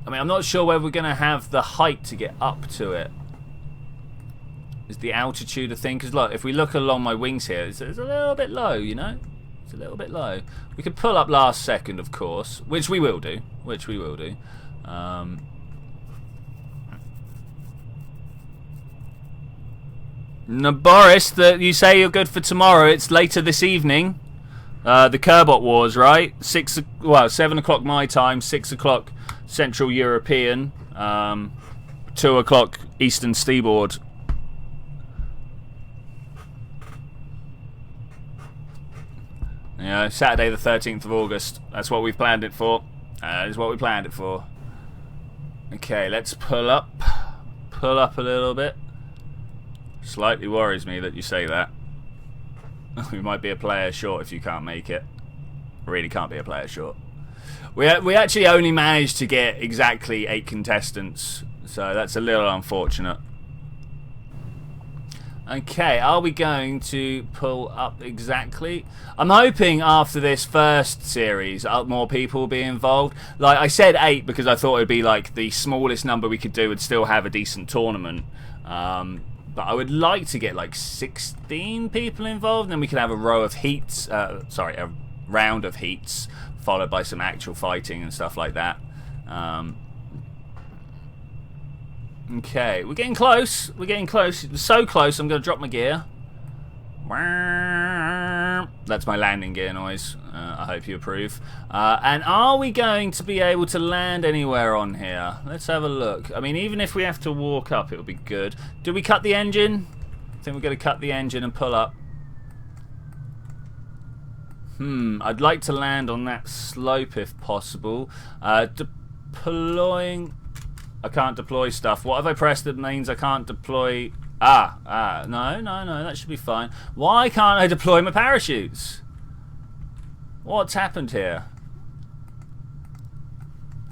mean, I'm not sure whether we're going to have the height to get up to it. Is the altitude a thing? Because look, if we look along my wings here, it's a little bit low, you know? It's a little bit low. We could pull up last second, of course, which we will do. Which we will do. No, Boris, you say you're good for tomorrow. It's later this evening. The Kerbal Wars, right? 7 o'clock my time, 6 o'clock Central European, 2 o'clock Eastern Seaboard. Yeah, Saturday the 13th of August. That's what we've planned it for. That is what we planned it for. Okay, let's pull up. Pull up a little bit. Slightly worries me that you say that. We might be a player short if you can't make it. Really can't be a player short. We actually only managed to get exactly 8 contestants, so that's a little unfortunate. Okay, are we going to pull up exactly? I'm hoping after this first series, more people will be involved. Like I said 8 because I thought it would be like the smallest number we could do would still have a decent tournament. But I would like to get like 16 people involved, and then we can have a row of heats. A round of heats, followed by some actual fighting and stuff like that. Okay, we're getting close. We're getting close. So close, I'm going to drop my gear. That's my landing gear noise. I hope you approve. And are we going to be able to land anywhere on here? Let's have a look. I mean, even if we have to walk up, it'll be good. Do we cut the engine? I think we're going to cut the engine and pull up. I'd like to land on that slope if possible. Deploying... I can't deploy stuff. What have I pressed that means I can't deploy... no, that should be fine. Why can't I deploy my parachutes? What's happened here?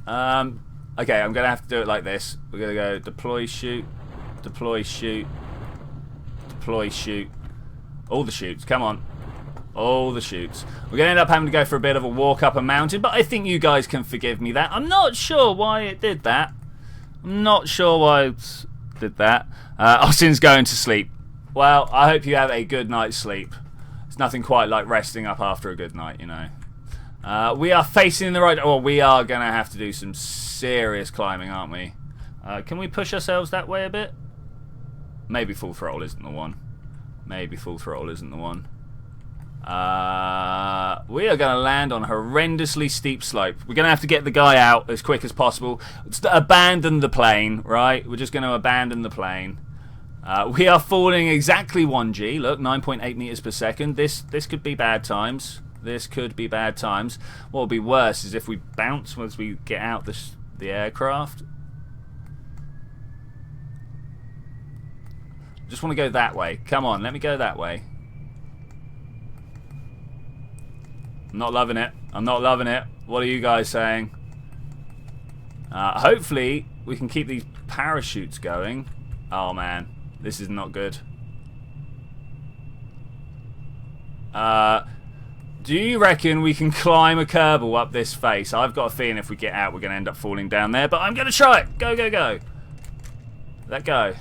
Okay, I'm going to have to do it like this. We're going to go deploy, shoot, deploy, shoot, deploy, shoot. All the shoots, come on. All the shoots. We're going to end up having to go for a bit of a walk up a mountain, but I think you guys can forgive me that. I'm not sure why it did that. I'm not sure why it did that. Austin's going to sleep. Well, I hope you have a good night's sleep. It's nothing quite like resting up after a good night, you know. We are facing the right... Well, we are going to have to do some serious climbing, aren't we? Can we push ourselves that way a bit? Maybe full throttle isn't the one. Maybe full throttle isn't the one. We are going to land on a horrendously steep slope. We're going to have to get the guy out as quick as possible. Abandon the plane, right? We're just going to abandon the plane. We are falling exactly 1G. Look, 9.8 meters per second. This could be bad times. This could be bad times. What would be worse is if we bounce once we get out the aircraft. Just want to go that way. Come on, let me go that way. I'm not loving it. I'm not loving it. What are you guys saying? Hopefully, we can keep these parachutes going. Oh, man. This is not good. Do you reckon we can climb a Kerbal up this face? I've got a feeling if we get out, we're going to end up falling down there. But I'm going to try it. Go, go, go. Let go.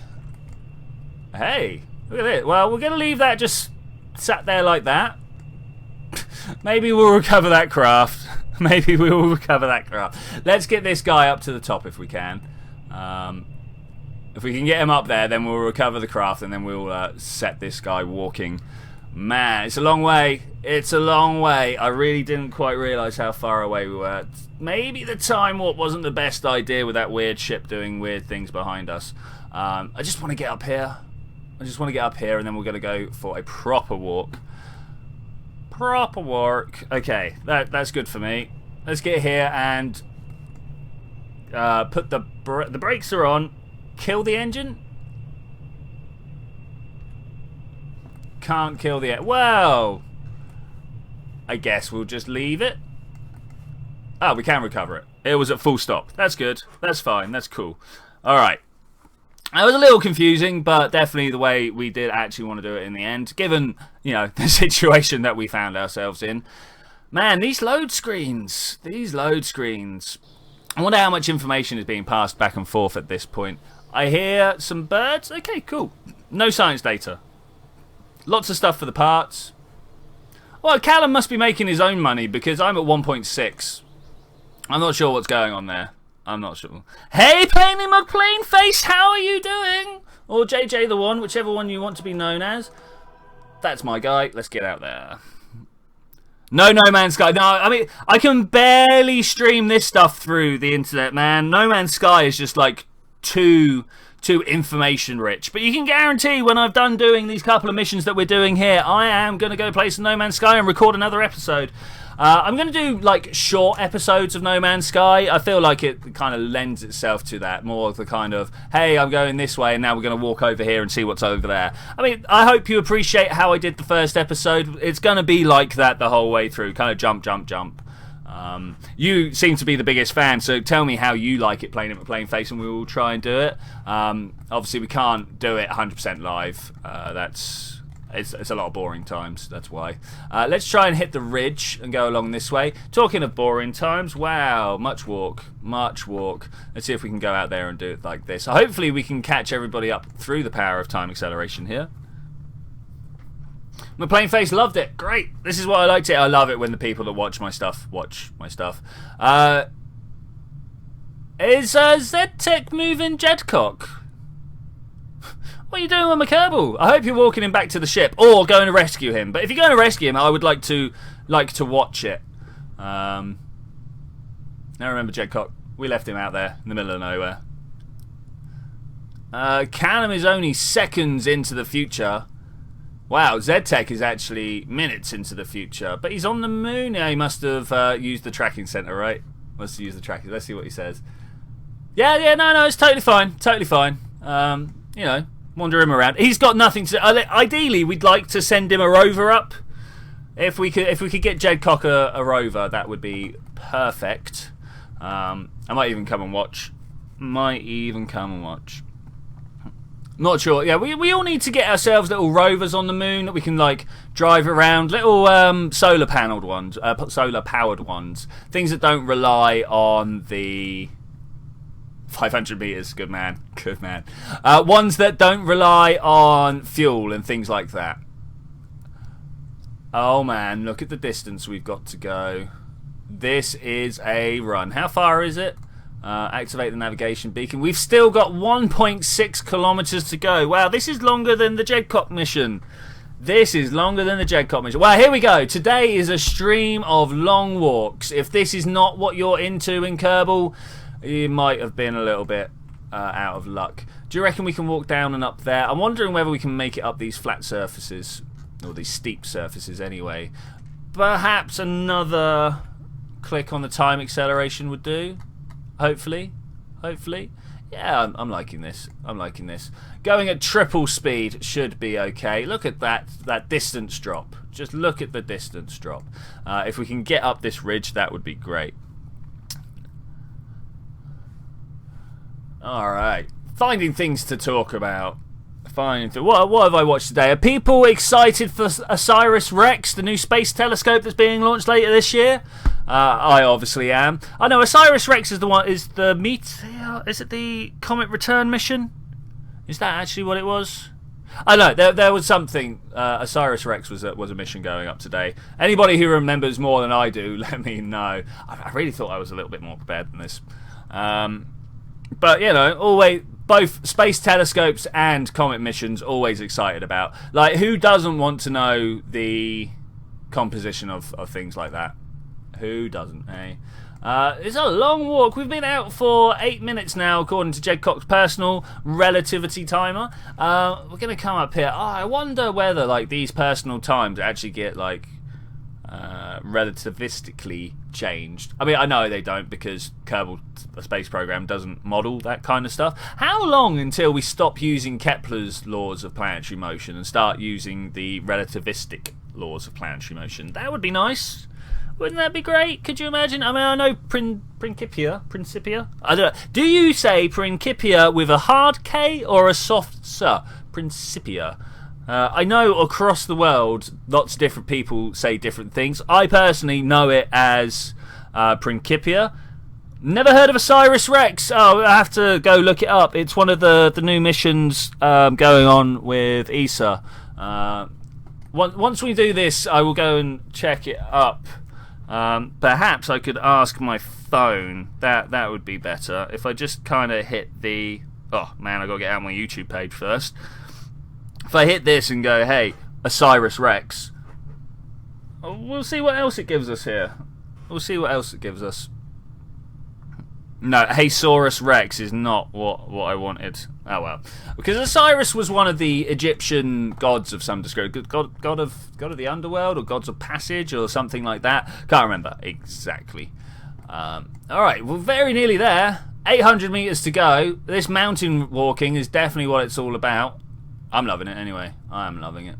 Hey. Look at it. Well, we're going to leave that just sat there like that. Maybe we'll recover that craft. Maybe we will recover that craft. Let's get this guy up to the top if we can. If we can get him up there, then we'll recover the craft, and then we'll set this guy walking. Man, it's a long way. It's a long way. I really didn't quite realise how far away we were. Maybe the time warp wasn't the best idea with that weird ship doing weird things behind us. I just want to get up here. I just want to get up here, and then we're going to go for a proper walk. Proper walk. Okay, that's good for me. Let's get here and put the brakes are on. Kill the engine. Can't kill the engine. Well, I guess we'll just leave it. Oh, we can recover it. It was at full stop. That's good. That's fine. That's cool. All right. It was a little confusing, but definitely the way we did actually want to do it in the end, given, you know, the situation that we found ourselves in. Man, these load screens. These load screens. I wonder how much information is being passed back and forth at this point. I hear some birds. Okay, cool. No science data. Lots of stuff for the parts. Well, Callum must be making his own money because I'm at 1.6. I'm not sure what's going on there. I'm not sure. Hey, Plainy McPlainface, how are you doing? Or JJ the One, whichever one you want to be known as. That's my guy. Let's get out there. No Man's Sky. No, I mean, I can barely stream this stuff through the internet, man. No Man's Sky is just like too information rich. But you can guarantee when I've done doing these couple of missions that we're doing here, I am going to go play some No Man's Sky and record another episode. I'm going to do like short episodes of No Man's Sky. I feel like it kind of lends itself to that, more of the kind of, hey, I'm going this way and now we're going to walk over here and see what's over there. I mean, I hope you appreciate how I did the first episode. It's going to be like that the whole way through, kind of jump. You seem to be the biggest fan, so tell me how you like it playing it with Plainface and we will try and do it. Obviously we can't do it 100% live. It's a lot of boring times, that's why. Let's try and hit the ridge and go along this way. Talking of boring times, wow, much walk. Let's see if we can go out there and do it like this. Hopefully we can catch everybody up through the power of time acceleration here. My Plainface loved it. Great. This is what I liked it. I love it when the people that watch my stuff. Is Z-Tech moving Jedcock? What are you doing with my Kerbal? I hope you're walking him back to the ship or going to rescue him. But if you're going to rescue him, I would like to watch it. Now remember Jedcock. We left him out there in the middle of nowhere. Callum is only seconds into the future. Wow, Z-Tech is actually minutes into the future. But he's on the moon. Yeah, he must have used the tracking center, right? Must have used the tracking. Let's see what he says. Yeah, no, it's totally fine. You know, wander him around. He's got nothing to... Ideally, we'd like to send him a rover up. If we could get Jedcock a rover, that would be perfect. I might even come and watch. Not sure. Yeah, we all need to get ourselves little rovers on the moon that we can like drive around. Little solar powered ones. Things that don't rely on the 500 meters. Good man. Ones that don't rely on fuel and things like that. Oh man, look at the distance we've got to go. This is a run. How far is it? Activate the navigation beacon. We've still got 1.6 kilometers to go. Wow, this is longer than the Jedcock mission. Wow, here we go. Today is a stream of long walks. If this is not what you're into in Kerbal, you might have been a little bit out of luck. Do you reckon we can walk down and up there? I'm wondering whether we can make it up these flat surfaces, or these steep surfaces anyway. Perhaps another click on the time acceleration would do. Hopefully. Yeah, I'm liking this. Going at triple speed should be okay. Look at that distance drop. Just look at the distance drop. If we can get up this ridge, that would be great. Alright. Finding things to talk about. What have I watched today? Are people excited for OSIRIS-REx, the new space telescope that's being launched later this year? I obviously am. I know OSIRIS-REx is the Meteor. Is it the Comet Return mission? Is that actually what it was? I know there was something. OSIRIS-REx was a mission going up today. Anybody who remembers more than I do, let me know. I really thought I was a little bit more prepared than this. But, you know, always both space telescopes and comet missions, always excited about. Like, who doesn't want to know the composition of things like that? Who doesn't, eh? It's a long walk. We've been out for 8 minutes now, according to Jed Cock's personal relativity timer. We're going to come up here. I wonder whether, like, these personal times actually get, like, relativistically changed. I mean, I know they don't, because Kerbal, the space program, doesn't model that kind of stuff. How long until we stop using Kepler's laws of planetary motion and start using the relativistic laws of planetary motion? That would be nice. Wouldn't that be great? Could you imagine? I mean, I know Principia. I don't know. Do you say Principia with a hard K or a soft S? Principia. I know across the world, lots of different people say different things. I personally know it as Principia. Never heard of Osiris Rex. Oh, I have to go look it up. It's one of the new missions going on with ESA. Once we do this, I will go and check it up. Perhaps I could ask my phone. That would be better. If I just kind of hit the... Oh, man, I got to get out my YouTube page first. If I hit this and go, hey, Osiris Rex, we'll see what else it gives us here. We'll see what else it gives us. No, Hey Saurus Rex is not what I wanted. Oh well, because Osiris was one of the Egyptian gods of some description, god of the underworld, or gods of passage, or something like that. Can't remember exactly. All right, we're very nearly there. 800 meters to go. This mountain walking is definitely what it's all about. I'm loving it anyway. I am loving it.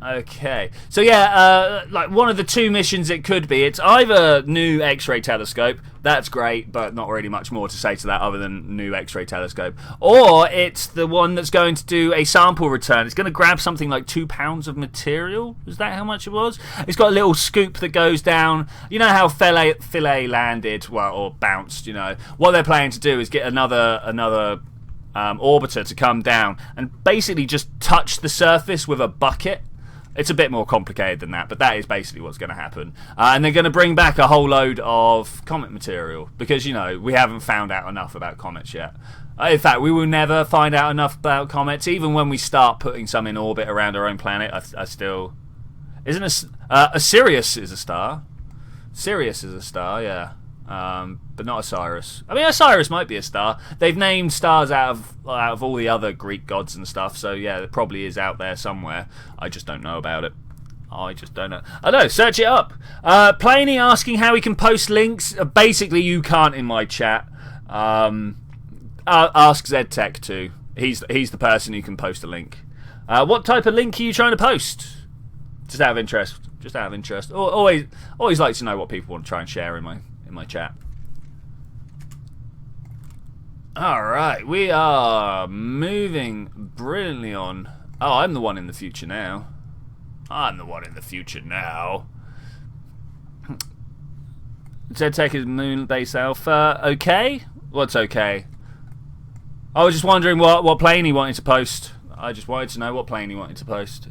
Okay, so yeah, like one of the two missions it could be. It's either new X-ray telescope, that's great, but not really much more to say to that other than new X-ray telescope. Or it's the one that's going to do a sample return. It's going to grab something like 2 pounds of material. Is that how much it was? It's got a little scoop that goes down. You know how Philae landed, well, or bounced. You know what they're planning to do is get another orbiter to come down and basically just touch the surface with a bucket. It's a bit more complicated than that, but that is basically what's going to happen. And they're going to bring back a whole load of comet material because, you know, we haven't found out enough about comets yet. In fact, we will never find out enough about comets, even when we start putting some in orbit around our own planet. I still... Isn't a Sirius is a star. Sirius is a star, yeah. But not Osiris. I mean, Osiris might be a star. They've named stars out of all the other Greek gods and stuff, so yeah, it probably is out there somewhere. I just don't know about it. I just don't know. I know, search it up. Planey asking how we can post links. Basically, you can't in my chat. Ask ZTech too. He's the person who can post a link. What type of link are you trying to post? Just out of interest. Just out of interest. Always like to know what people want to try and share in my chat. Alright, we are moving brilliantly on. Oh, I'm the one in the future now. I'm the one in the future now. ZTech is Moon Base Alpha. Okay? What's okay? I was just wondering what plane he wanted to post. I just wanted to know what plane he wanted to post.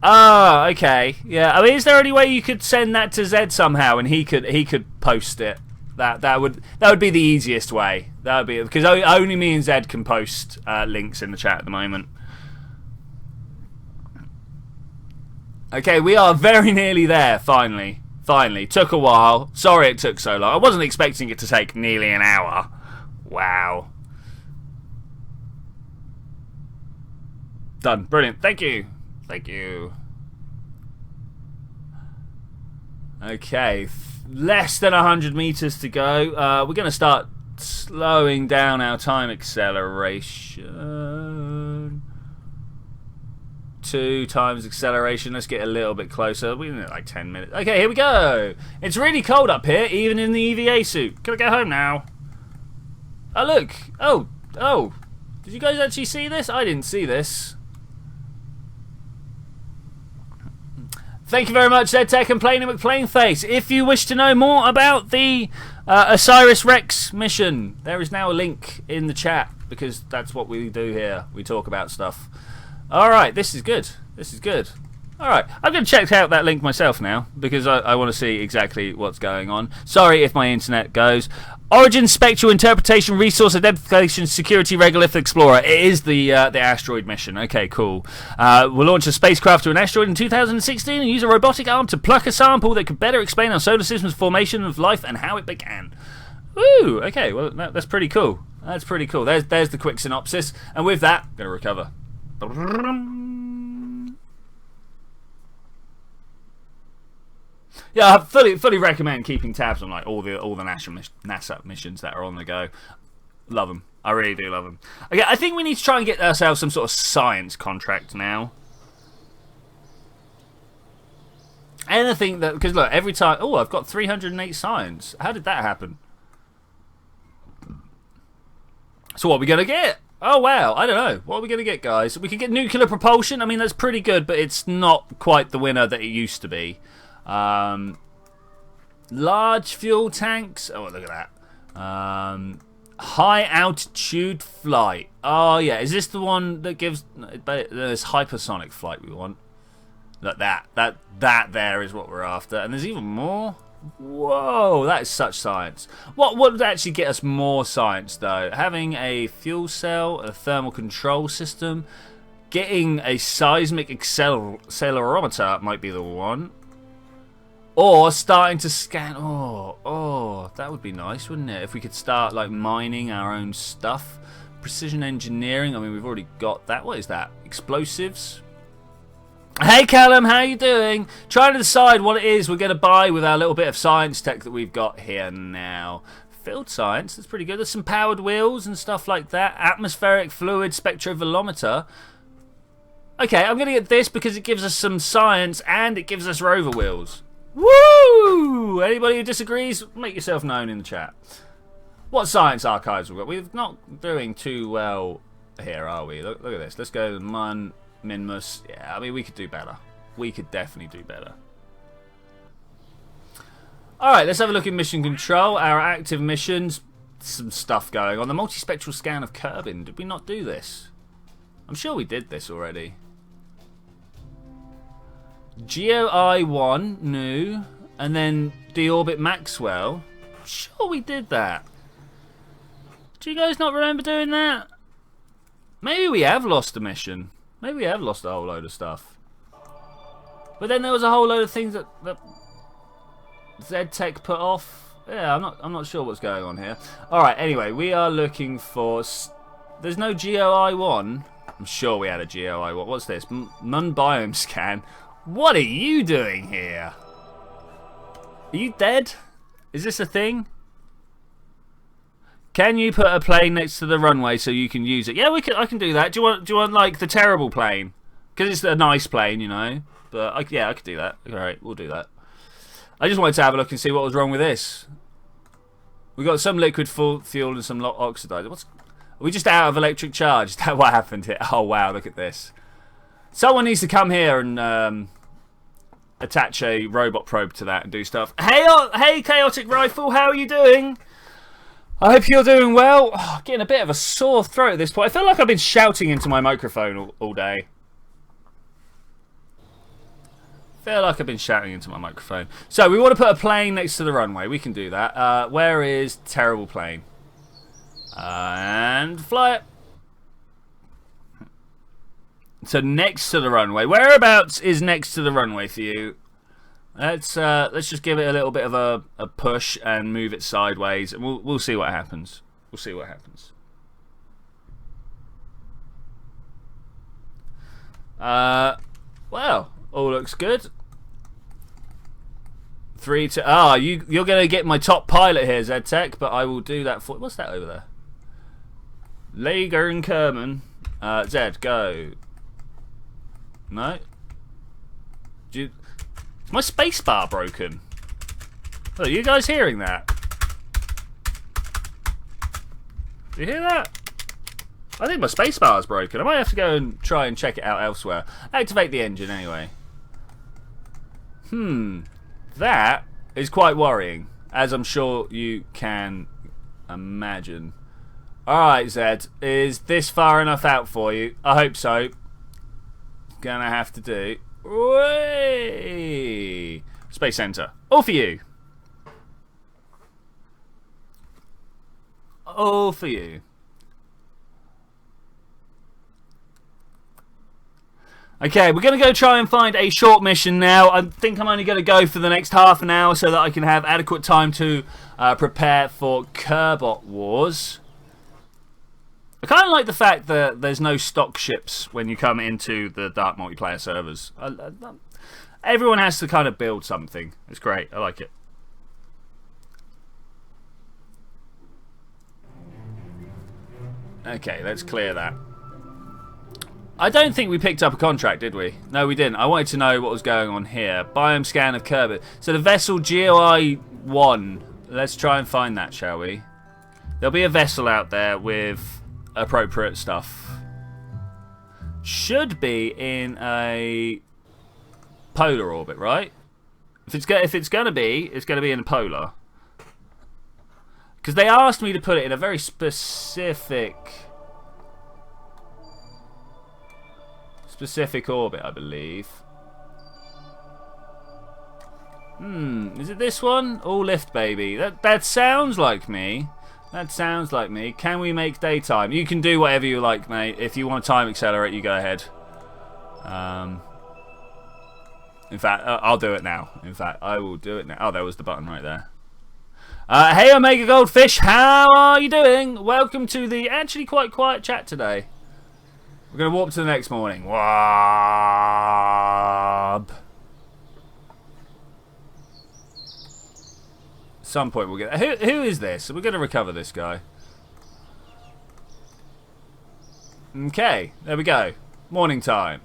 Ah, okay. Yeah, I mean, is there any way you could send that to Zed somehow and he could post it? That would be the easiest way. That would be, because only me and Zed can post links in the chat at the moment. Okay, we are very nearly there. Finally, took a while. Sorry it took so long. I wasn't expecting it to take nearly an hour. Wow. Done. Brilliant. Thank you. Thank you. Okay, less than 100 meters to go. We're going to start slowing down our time acceleration. 2 times acceleration. Let's get a little bit closer. We need like 10 minutes. Okay, here we go. It's really cold up here, even in the EVA suit. Can I go home now? Oh, look. Oh. Did you guys actually see this? I didn't see this. Thank you very much, ZTech and Planey McPlaneface. If you wish to know more about the Osiris Rex mission, there is now a link in the chat, because that's what we do here. We talk about stuff. Alright, this is good. This is good. Alright, I'm going to check out that link myself now, because I want to see exactly what's going on. Sorry if my internet goes. Origin Spectral Interpretation Resource Identification Security Regolith Explorer. It is the asteroid mission. Okay, cool. We'll launch a spacecraft to an asteroid in 2016 and use a robotic arm to pluck a sample that could better explain our solar system's formation of life and how it began. Woo! Okay, well, that's pretty cool. That's pretty cool. There's the quick synopsis. And with that, I'm going to recover. Yeah, I fully recommend keeping tabs on like all the NASA missions that are on the go. Love them. I really do love them. Okay, I think we need to try and get ourselves some sort of science contract now. Anything that, because look, every time. Oh, I've got 308 science. How did that happen? So what are we gonna get? Oh wow, I don't know. What are we gonna get, guys? We can get nuclear propulsion. I mean, that's pretty good, but it's not quite the winner that it used to be. Large fuel tanks. Oh, look at that. High altitude flight. Oh yeah, is this the one that gives? There's hypersonic flight we want. Look, that there is what we're after, and there's even more. Whoa, that is such science. What would actually get us more science though? Having a fuel cell, a thermal control system, getting a seismic accelerometer might be the one. Or starting to scan. Oh, that would be nice, wouldn't it? If we could start like mining our own stuff. Precision engineering. I mean, we've already got that. What is that? Explosives. Hey, Callum, how you doing? Trying to decide what it is we're going to buy with our little bit of science tech that we've got here now. Field science. That's pretty good. There's some powered wheels and stuff like that. Atmospheric fluid spectrovolometer. Okay, I'm going to get this because it gives us some science and it gives us rover wheels. Woo! Anybody who disagrees, make yourself known in the chat. What science archives we've got? We're not doing too well here, are we? Look at this. Let's go to Minmus. Yeah, I mean, we could do better. We could definitely do better. Alright, let's have a look at mission control. Our active missions. Some stuff going on. The multispectral scan of Kerbal. Did we not do this? I'm sure we did this already. GeoEye-1, new, and then deorbit Maxwell. Sure we did that. Do you guys not remember doing that? Maybe we have lost a mission. Maybe we have lost a whole load of stuff. But then there was a whole load of things that ZTech put off. Yeah, I'm not sure what's going on here. Alright, anyway, we are looking for... There's no GeoEye-1. I'm sure we had a GeoEye-1. What's this? Mun biome scan. What are you doing here? Are you dead? Is this a thing? Can you put a plane next to the runway so you can use it? Yeah, I can do that. Do you want like the terrible plane? Because it's a nice plane, you know. But yeah, I could do that. All right, we'll do that. I just wanted to have a look and see what was wrong with this. We got some liquid fuel and some oxidizer. Are we just out of electric charge? Is that what happened here? Oh wow, look at this. Someone needs to come here and attach a robot probe to that and do stuff. Hey, Chaotic Rifle, how are you doing? I hope you're doing well. Oh, getting a bit of a sore throat at this point. I feel like I've been shouting into my microphone all day. So we want to put a plane next to the runway. We can do that. Where is terrible plane? And fly it. So next to the runway. Whereabouts is next to the runway for you? Let's just give it a little bit of a push and move it sideways, and we'll see what happens. We'll see what happens. Well, all looks good. 3, 2. You're gonna get my top pilot here, ZTech, but I will do that for. What's that over there? Lager and Kerman. Zed, go. No. Is my spacebar broken? Are you guys hearing that? Do you hear that? I think my spacebar is broken. I might have to go and try and check it out elsewhere. Activate the engine anyway. That is quite worrying, as I'm sure you can imagine. Alright, Zed. Is this far enough out for you? I hope so. Gonna have to do. Whee! Space Center. All for you. All for you. Okay, we're going to go try and find a short mission now. I think I'm only going to go for the next half an hour so that I can have adequate time to prepare for Kerbal Wars. I kind of like the fact that there's no stock ships when you come into the dark multiplayer servers. Everyone has to kind of build something. It's great. I like it. Okay, let's clear that. I don't think we picked up a contract, did we? No, we didn't. I wanted to know what was going on here. Biome scan of Kerbal. So the vessel GOI 1. Let's try and find that, shall we? There'll be a vessel out there with appropriate stuff. Should be in a polar orbit, right? If it's going to be, it's going to be in a polar. Because they asked me to put it in a very specific orbit, I believe. Is it this one? All lift, baby. That sounds like me. That sounds like me. Can we make daytime? You can do whatever you like, mate. If you want to time accelerate, you go ahead. In fact, I'll do it now. In fact, I will do it now. Oh, there was the button right there. Hey, Omega Goldfish, how are you doing? Welcome to the actually quite quiet chat today. We're going to warp to the next morning. Warp. At some point we'll get... Who is this? We're going to recover this guy. Okay, there we go. Morning time.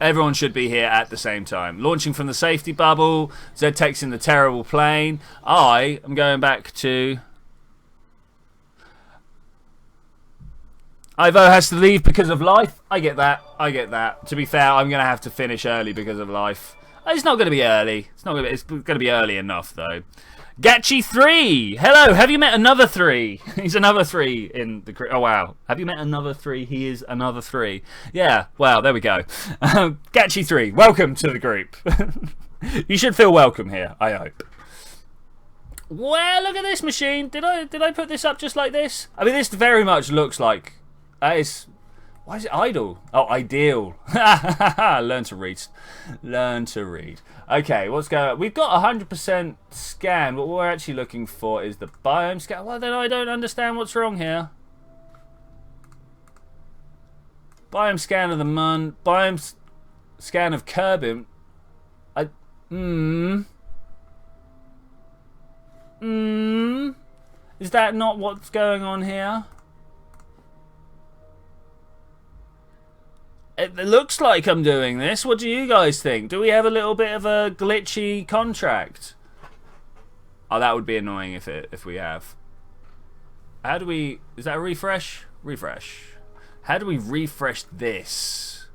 Everyone should be here at the same time. Launching from the safety bubble. Z-Tech's in the terrible plane. I am going back to... Ivo has to leave because of life. I get that. I get that. To be fair, I'm going to have to finish early because of life. It's not going to be early. It's going to be early enough, though. Gachi3! Hello, have you met another 3? He's another 3 in the group. Oh, wow. Have you met another 3? He is another 3. Yeah, wow, there we go. Gachi3, welcome to the group. You should feel welcome here, I hope. Well, look at this machine. Did I put this up just like this? I mean, this very much looks like... why is it idle? Oh, ideal. Learn to read. Learn to read. Okay, what's going on? We've got 100% scan. What we're actually looking for is the biome scan. Well, then I don't understand what's wrong here. Biome scan of the Mun. Biome scan of Kerbal. Is that not what's going on here? It looks like I'm doing this. What do you guys think? Do we have a little bit of a glitchy contract? Oh, that would be annoying if we have. How do we... Is that a refresh? Refresh. How do we refresh this?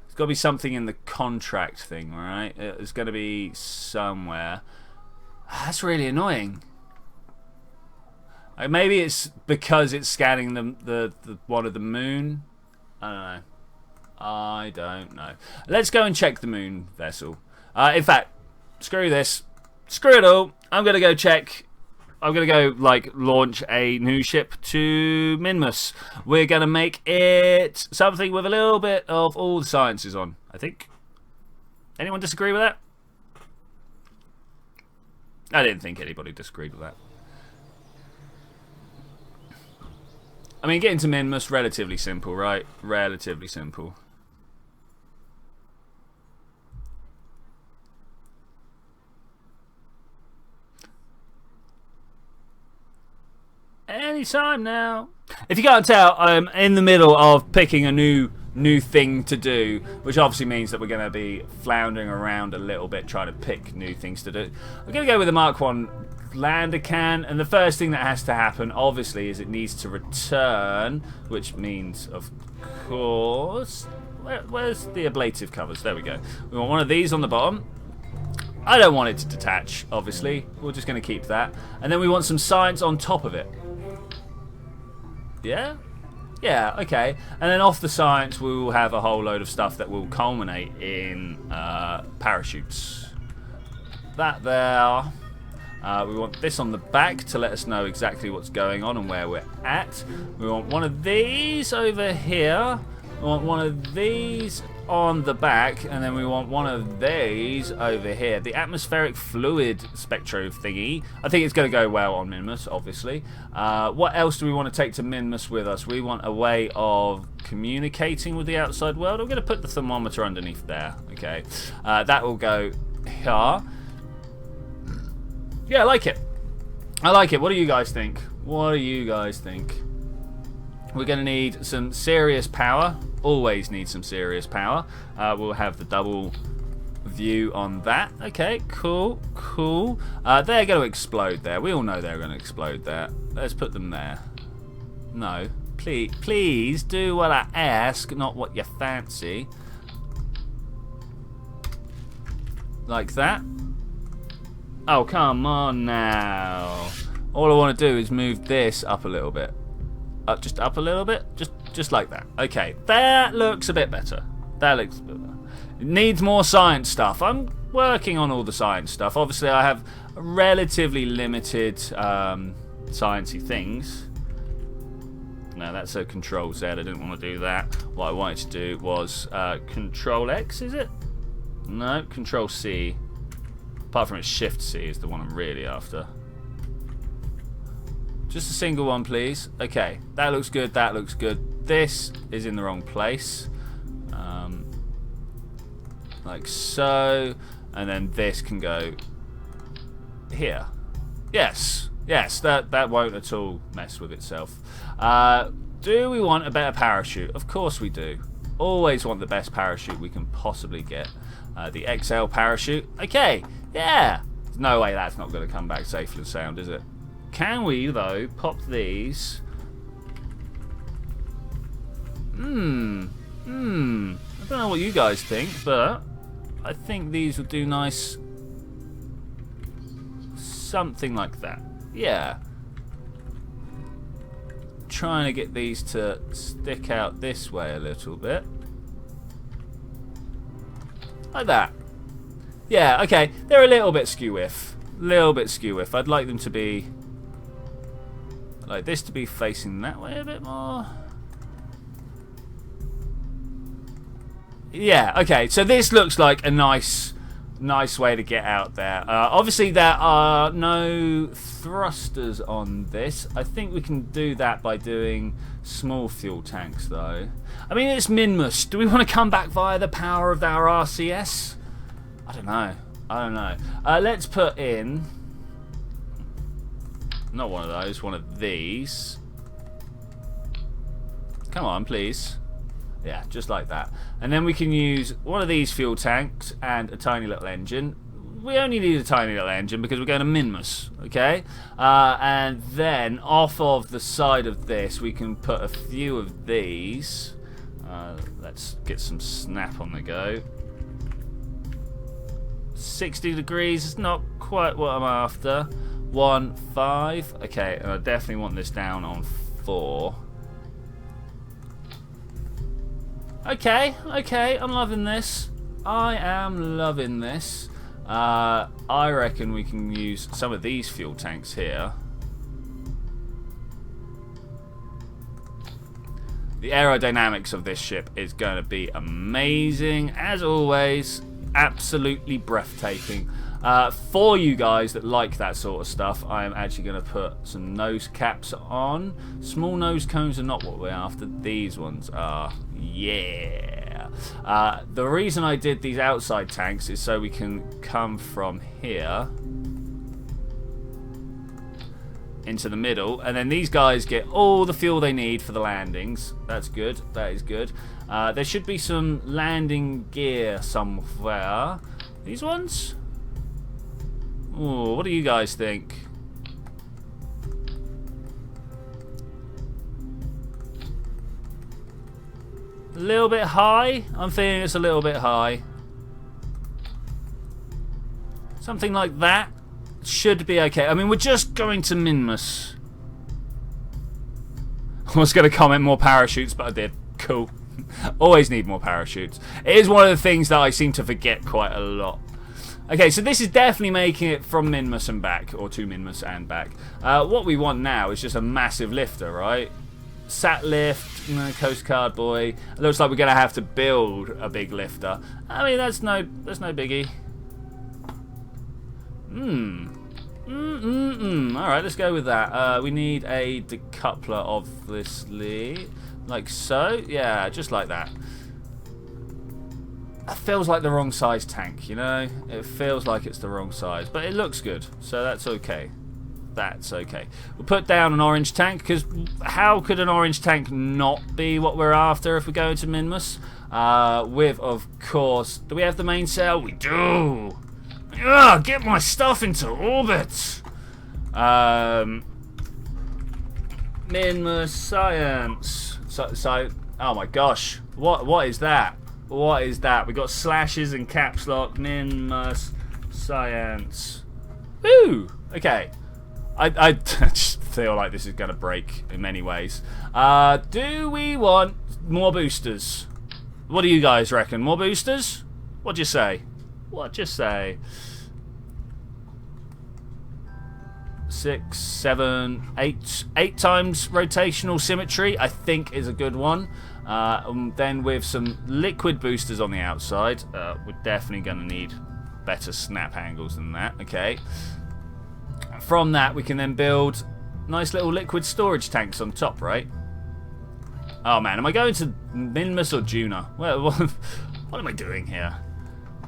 There's got to be something in the contract thing, right? It's going to be somewhere. That's really annoying. Maybe it's because it's scanning the one of the moon. I don't know. Let's go and check the moon vessel. In fact, screw this. Screw it all. I'm going to go check. I'm going to go, like, launch a new ship to Minmus. We're going to make it something with a little bit of all the sciences on, I think. Anyone disagree with that? I didn't think anybody disagreed with that. I mean, getting to Minmus, relatively simple, right? Relatively simple. Anytime now. If you can't tell, I'm in the middle of picking a new thing to do, which obviously means that we're going to be floundering around a little bit trying to pick new things to do. We're going to go with the Mark 1 lander can, and the first thing that has to happen, obviously, is it needs to return, which means, of course... Where's the ablative covers? There we go. We want one of these on the bottom. I don't want it to detach, obviously. We're just going to keep that. And then we want some science on top of it. Yeah? Yeah, okay. And then off the science, we will have a whole load of stuff that will culminate in parachutes. That there. We want this on the back to let us know exactly what's going on and where we're at. We want one of these over here. We want one of these on the back, and then we want one of these over here. The atmospheric fluid spectro thingy. I think it's going to go well on Minmus, obviously. What else do we want to take to Minmus with us? We want a way of communicating with the outside world. I'm going to put the thermometer underneath there. Okay, that will go here. Yeah, I like it. I like it. What do you guys think? What do you guys think? We're going to need some serious power. Always need some serious power. We'll have the double view on that. Okay, cool, cool. They're going to explode there. We all know they're going to explode there. Let's put them there. No, please do what I ask, not what you fancy. Like that. Oh, come on now. All I want to do is move this up a little bit. Just up a little bit. Just like that. Okay, that looks a bit better. That looks a bit better. It needs more science stuff. I'm working on all the science stuff. Obviously, I have relatively limited sciencey things. No, that's a Control Z. I didn't want to do that. What I wanted to do was Control X, is it? No, Control C. Apart from it's Shift C is the one I'm really after. Just a single one, please. Okay, that looks good. That looks good. This is in the wrong place. Like so. And then this can go here. Yes. Yes, that won't at all mess with itself. Do we want a better parachute? Of course we do. Always want the best parachute we can possibly get. The XL parachute. Okay, yeah. There's no way that's not going to come back safe and sound, is it? Can we, though, pop these? I don't know what you guys think, but I think these would do nice. Something like that. Yeah. Trying to get these to stick out this way a little bit. Like that. Yeah, okay. They're a little bit skew-whiff. Little bit skew-whiff. I'd like them to be... I'd like this to be facing that way a bit more. Yeah, okay. So this looks like a nice way to get out there. Obviously, there are no thrusters on this. I think we can do that by doing small fuel tanks, though. I mean, it's Minmus. Do we want to come back via the power of our RCS? I don't know. I don't know. Let's put in... Not one of those. One of these. Come on, please. Yeah, just like that. And then we can use one of these fuel tanks and a tiny little engine. We only need a tiny little engine because we're going to Minmus, okay? And then off of the side of this, we can put a few of these. Let's get some snap on the go. 60 degrees is not quite what I'm after. 1, 5. Okay, and I definitely want this down on 4. Okay, I'm loving this. I am loving this. I reckon we can use some of these fuel tanks here. The aerodynamics of this ship is going to be amazing, as always. Absolutely breathtaking. For you guys that like that sort of stuff, I am actually going to put some nose caps on. Small nose cones are not what we're after. These ones are. Yeah. The reason I did these outside tanks is so we can come from here into the middle, and then these guys get all the fuel they need for the landings. That's good. That is good. There should be some landing gear somewhere. These ones? Ooh, what do you guys think? A little bit high? I'm feeling it's a little bit high. Something like that should be okay. I mean, we're just going to Minmus. I was going to comment more parachutes, but I did. Cool. Always need more parachutes. It is one of the things that I seem to forget quite a lot. Okay, so this is definitely making it from Minmus and back, or to Minmus and back. What we want now is just a massive lifter, right? Sat lift, Coast Guard boy. It looks like we're going to have to build a big lifter. I mean, that's no biggie. Alright, let's go with that. We need a decoupler, obviously. Like so. Yeah, just like that. That feels like the wrong size tank, you know? It feels like it's the wrong size. But it looks good, so that's okay. That's okay. We'll put down an orange tank, because how could an orange tank not be what we're after if we go into Minmus? With, of course... Do we have the main cell? We do! Ugh, get my stuff into orbit! Minmus science. Oh my gosh. What is that? What is that? We got slashes and caps lock. Minmus science. Woo! Okay. I just feel like this is going to break in many ways. Do we want more boosters? What do you guys reckon? More boosters? What'd you say? What'd you say? 6, 7, 8. 8 times rotational symmetry, I think, is a good one. Then with some liquid boosters on the outside, we're definitely going to need better snap angles than that. Okay. From that, we can then build nice little liquid storage tanks on top, right? Oh man, am I going to Minmus or Juna? Well, what am I doing here?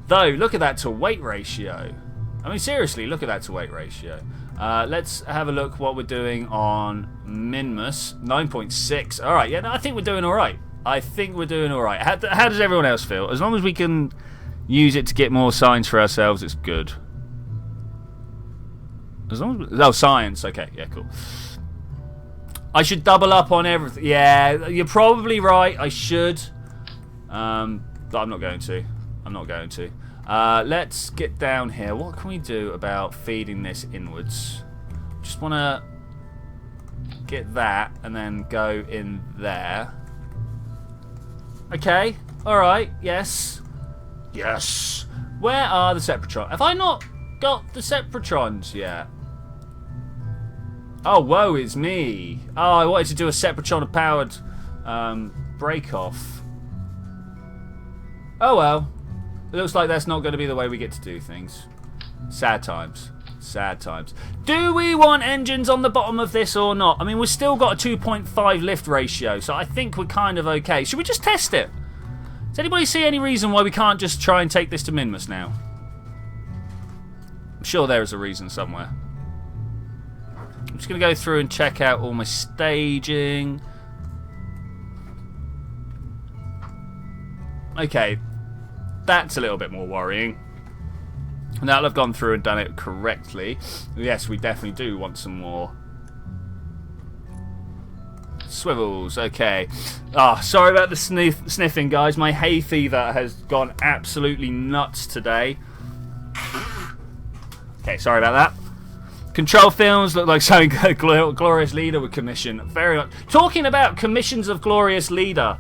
Though, look at that to weight ratio. I mean, seriously, look at that to weight ratio. Let's have a look what we're doing on Minmus. 9.6. All right, yeah, no, I think we're doing all right. I think we're doing all right. How does everyone else feel? As long as we can use it to get more signs for ourselves, it's good. As long as... Oh, science. Okay, yeah, cool. I should double up on everything. Yeah, you're probably right. I should. But I'm not going to. I'm not going to. Let's get down here. What can we do about feeding this inwards? Just want to get that and then go in there. Okay. Alright. Yes. Yes. Where are the Separatrons? Have I not got the Separatrons yet? Oh, woe is me. Oh, I wanted to do a Sepratron-powered break-off. Oh, well. It looks like that's not going to be the way we get to do things. Sad times. Sad times. Do we want engines on the bottom of this or not? I mean, we've still got a 2.5 lift ratio, so I think we're kind of okay. Should we just test it? Does anybody see any reason why we can't just try and take this to Minmus now? I'm sure there is a reason somewhere. I'm just going to go through and check out all my staging. Okay. That's a little bit more worrying. Now that I've gone through and done it correctly, yes, we definitely do want some more swivels. Okay. Sorry about the sniffing, guys. My hay fever has gone absolutely nuts today. Okay, sorry about that. Control films look like something Glorious Leader would commission. Very much. Talking about commissions of Glorious Leader,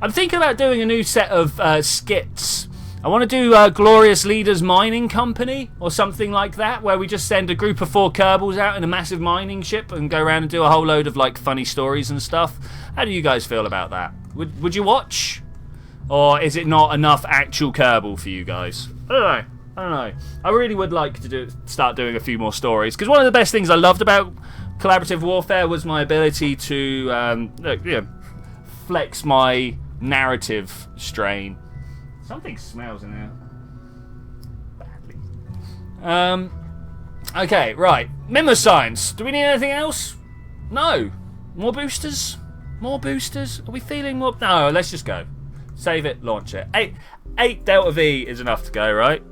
I'm thinking about doing a new set of skits. I want to do Glorious Leader's Mining Company or something like that, where we just send a group of 4 Kerbals out in a massive mining ship and go around and do a whole load of like funny stories and stuff. How do you guys feel about that? Would you watch? Or is it not enough actual Kerbal for you guys? I don't know. I don't know. I really would like to start doing a few more stories, because one of the best things I loved about collaborative warfare was my ability to flex my narrative strain. Something smells in there badly. Okay, right. Minmus science. Do we need anything else? No. More boosters? More boosters? Are we feeling more? No, let's just go. Save it, launch it. 8 Delta V is enough to go, right?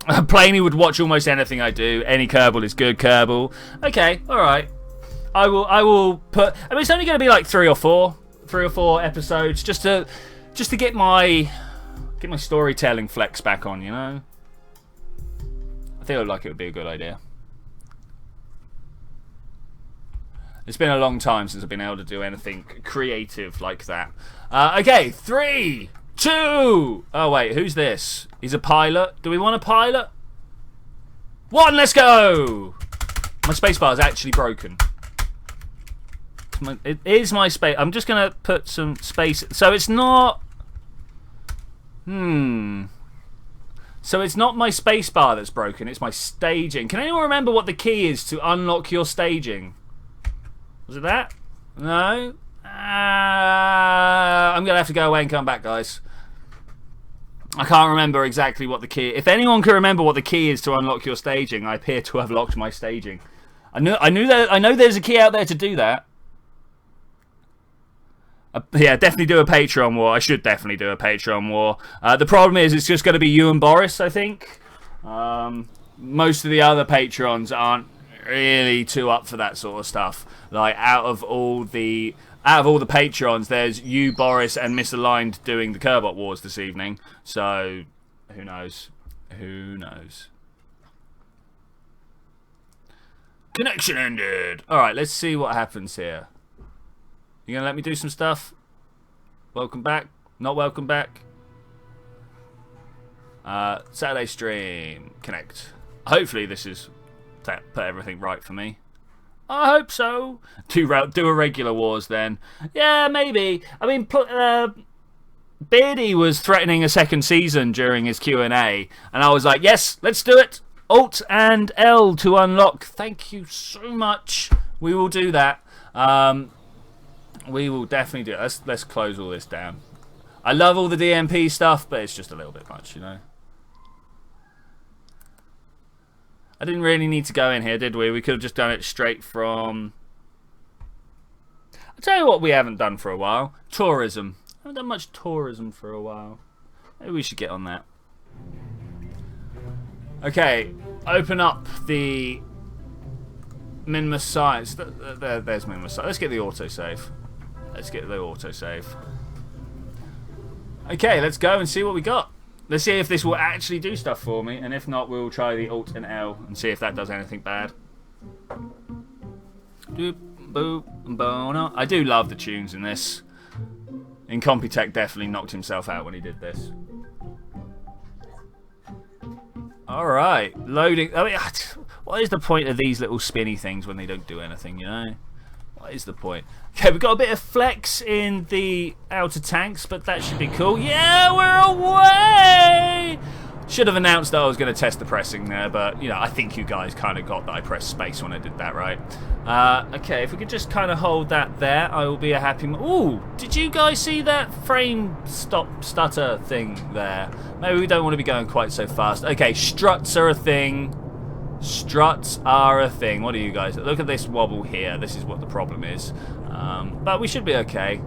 Planey would watch almost anything I do. Any Kerbal is good Kerbal. Okay, alright. I will put... I mean, it's only going to be like 3 or 4 episodes just to get my storytelling flex back on, you know? I feel like it would be a good idea. It's been a long time since I've been able to do anything creative like that. Okay, 3, 2... Oh, wait, who's this? He's a pilot. Do we want a pilot? 1, let's go! My spacebar is actually broken. It is my space. I'm just going to put some space... So it's not... So it's not my spacebar that's broken, it's my staging. Can anyone remember what the key is to unlock your staging? Was it that? No? I'm going to have to go away and come back, guys. I can't remember exactly what the key... If anyone can remember what the key is to unlock your staging, I appear to have locked my staging. I know there's a key out there to do that. Yeah, definitely do a Patreon war. I should definitely do a Patreon war. The problem is it's just going to be you and Boris, I think. Most of the other Patrons aren't really too up for that sort of stuff. Like, out of all the Patrons, there's you, Boris, and Misaligned doing the Kerbal wars this evening. So, who knows? Who knows? Connection ended. Alright, let's see what happens here. You gonna let me do some stuff? Welcome back. Not welcome back. Saturday stream. Connect. Hopefully this is put everything right for me. I hope so. Do a regular wars then. Yeah, maybe. I mean, Beardy was threatening a second season during his Q&A, and I was like, yes, let's do it. Alt and L to unlock. Thank you so much. We will do that. We will definitely do it. Let's close all this down. I love all the DMP stuff, but it's just a little bit much, you know. I didn't really need to go in here, did we? We could have just done it straight from... I'll tell you what we haven't done for a while. Tourism. I haven't done much tourism for a while. Maybe we should get on that. Okay, open up the Minmus sites. There's Minmus sites. Let's get the autosave. Let's get the autosave. Okay, let's go and see what we got. Let's see if this will actually do stuff for me, and if not, we'll try the Alt and L and see if that does anything bad. Doop, boop, bono. I do love the tunes in this. Incompetech definitely knocked himself out when he did this. Alright, loading. I mean, what is the point of these little spinny things when they don't do anything, you know? What is the point? Okay, we've got a bit of flex in the outer tanks, but that should be cool. Yeah, we're away! Should have announced that I was going to test the pressing there, but, you know, I think you guys kind of got that I pressed space when I did that, right? Okay, if we could just kind of hold that there, I will be a happy... Ooh, did you guys see that frame stop stutter thing there? Maybe we don't want to be going quite so fast. Okay, struts are a thing. Struts are a thing. What do you guys... Look at this wobble here. This is what the problem is. But we should be okay.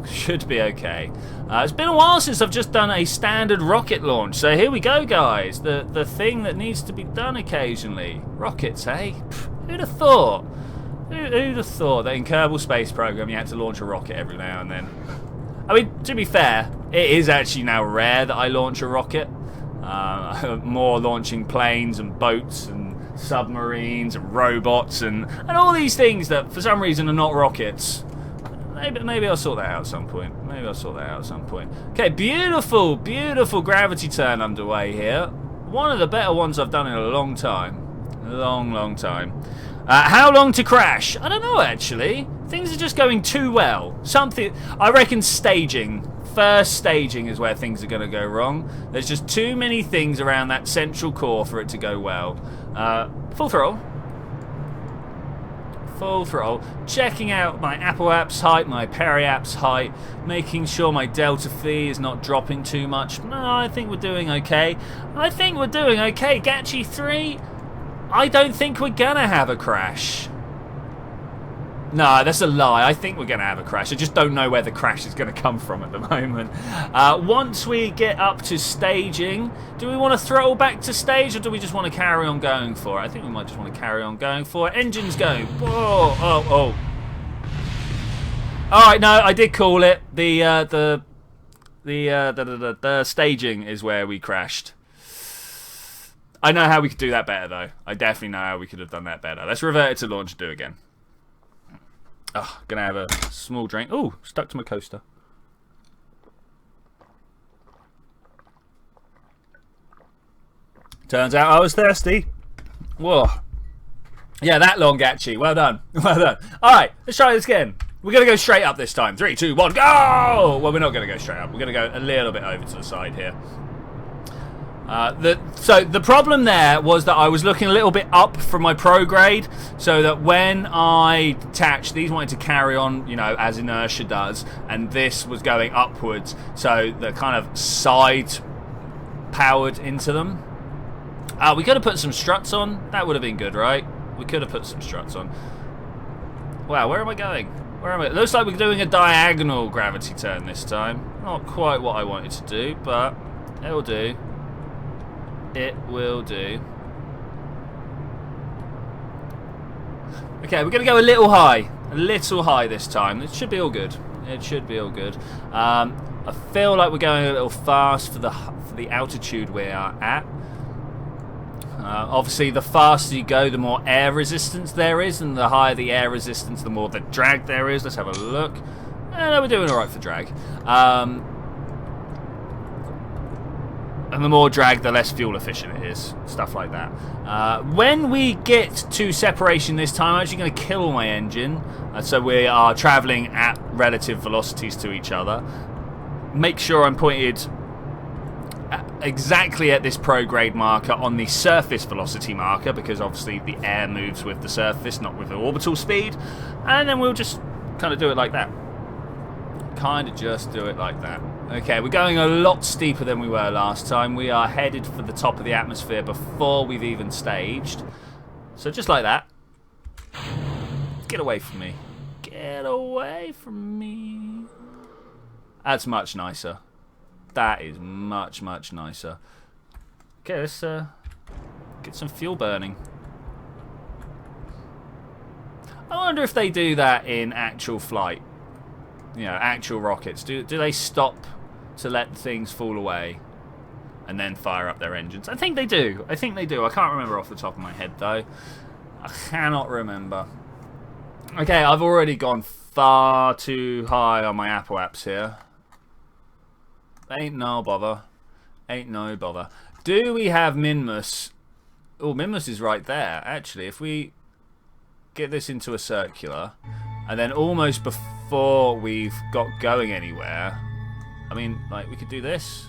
Should be okay. It's been a while since I've just done a standard rocket launch. So here we go, guys. The thing that needs to be done occasionally. Rockets, eh? Who'd have thought? Who'd have thought that in Kerbal Space Program you had to launch a rocket every now and then? I mean, to be fair, it is actually now rare that I launch a rocket. More launching planes and boats and submarines and robots and all these things that for some reason are not rockets. Maybe I'll sort that out at some point. Maybe I'll sort that out at some point. Okay, beautiful, beautiful gravity turn underway here. One of the better ones I've done in a long time. Long time. How long to crash? I don't know, actually. Things are just going too well. I reckon staging. First staging is where things are going to go wrong. There's just too many things around that central core for it to go well. Full throttle. Full throttle. Checking out my Apple apps height, my Periapps height, making sure my delta phi is not dropping too much. No, I think we're doing okay. Gachi 3, I don't think we're going to have a crash. No, that's a lie. I think we're going to have a crash. I just don't know where the crash is going to come from at the moment. Once we get up to staging, do we want to throttle back to stage or do we just want to carry on going for it? I think we might just want to carry on going for it. Engines go. Whoa, oh. All right, no, I did call it. The staging is where we crashed. I know how we could do that better, though. I definitely know how we could have done that better. Let's revert it to launch and do it again. Oh, gonna have a small drink. Ooh, stuck to my coaster. Turns out I was thirsty. Whoa. Yeah, that long, Gachi. Well done. Well done. Alright, let's try this again. We're going to go straight up this time. 3, 2, 1, go! Well, we're not going to go straight up. We're going to go a little bit over to the side here. So the problem there was that I was looking a little bit up from my prograde, so that when I detached, these wanted to carry on, you know, as inertia does, and this was going upwards, so the kind of side powered into them. We could have put some struts on. That would have been good, right? We could have put some struts on. Wow, where am I going? Where am I? It looks like we're doing a diagonal gravity turn this time. Not quite what I wanted to do, but it'll do. It will do. Okay, we're going to go a little high. A little high this time. It should be all good. It should be all good. I feel like we're going a little fast for the altitude we are at. Obviously, the faster you go, the more air resistance there is, and the higher the air resistance, the more the drag there is. Let's have a look. No, we're doing all right for drag. And the more drag, the less fuel efficient it is. Stuff like that. When we get to separation this time, I'm actually going to kill my engine. So we are travelling at relative velocities to each other. Make sure I'm pointed exactly at this prograde marker on the surface velocity marker, because obviously the air moves with the surface, not with the orbital speed. And then we'll just kind of do it like that. Kind of just do it like that. Okay, we're going a lot steeper than we were last time. We are headed for the top of the atmosphere before we've even staged. So just like that. Get away from me. Get away from me. That's much nicer. That is much, much nicer. Okay, let's get some fuel burning. I wonder if they do that in actual flight. You know, actual rockets. Do they stop to let things fall away and then fire up their engines? I think they do. I think they do. I can't remember off the top of my head, though. I cannot remember. Okay, I've already gone far too high on my Apple apps here. Ain't no bother. Ain't no bother. Do we have Minmus? Oh, Minmus is right there. Actually, if we get this into a circular, and then almost before we've got going anywhere, I mean, like, we could do this.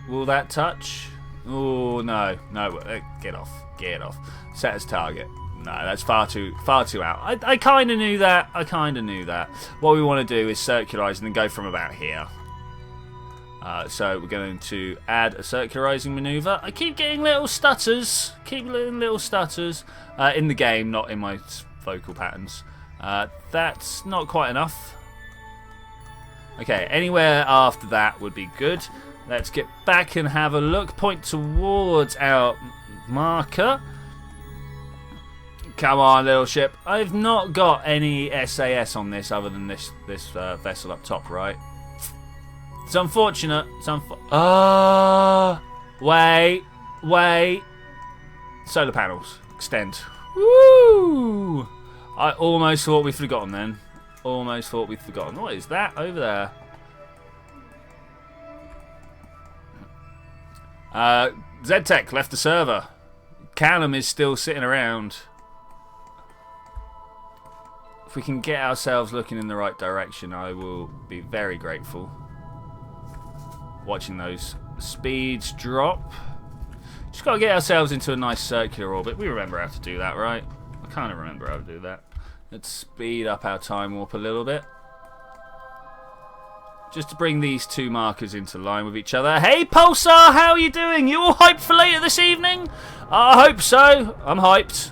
Will that touch? Oh, no. No, get off. Get off. Set as target. No, that's far too out. I kind of knew that. I kind of knew that. What we want to do is circularize and then go from about here. So we're going to add a circularizing maneuver. I keep getting little stutters. Keep getting little stutters in the game, not in my vocal patterns. That's not quite enough. Okay, anywhere after that would be good. Let's get back and have a look. Point towards our marker. Come on, little ship. I've not got any SAS on this other than this vessel up top, right? It's unfortunate. It's wait. Solar panels. Extend. Woo! I almost thought we'd forgotten then. Almost thought we'd forgotten. What is that over there? ZTech left the server. Callum is still sitting around. If we can get ourselves looking in the right direction, I will be very grateful. Watching those speeds drop. Just got to get ourselves into a nice circular orbit. We remember how to do that, right? I kind of remember how to do that. Let's speed up our time warp a little bit. Just to bring these two markers into line with each other. Hey, Pulsar, how are you doing? You all hyped for later this evening? I hope so. I'm hyped.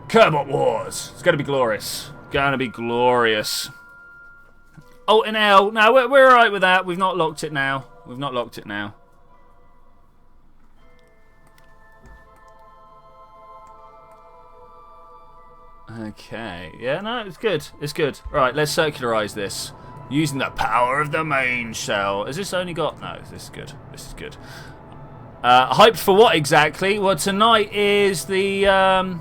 Kerbal Wars. It's going to be glorious. Going to be glorious. Alt and L. No, we're alright with that. We've not locked it now. We've not locked it now. Okay. Yeah, no, it's good. It's good. Right, let's circularize this. Using the power of the main shell. Has this only got... No, this is good. This is good. Hyped for what exactly? Well, tonight is the...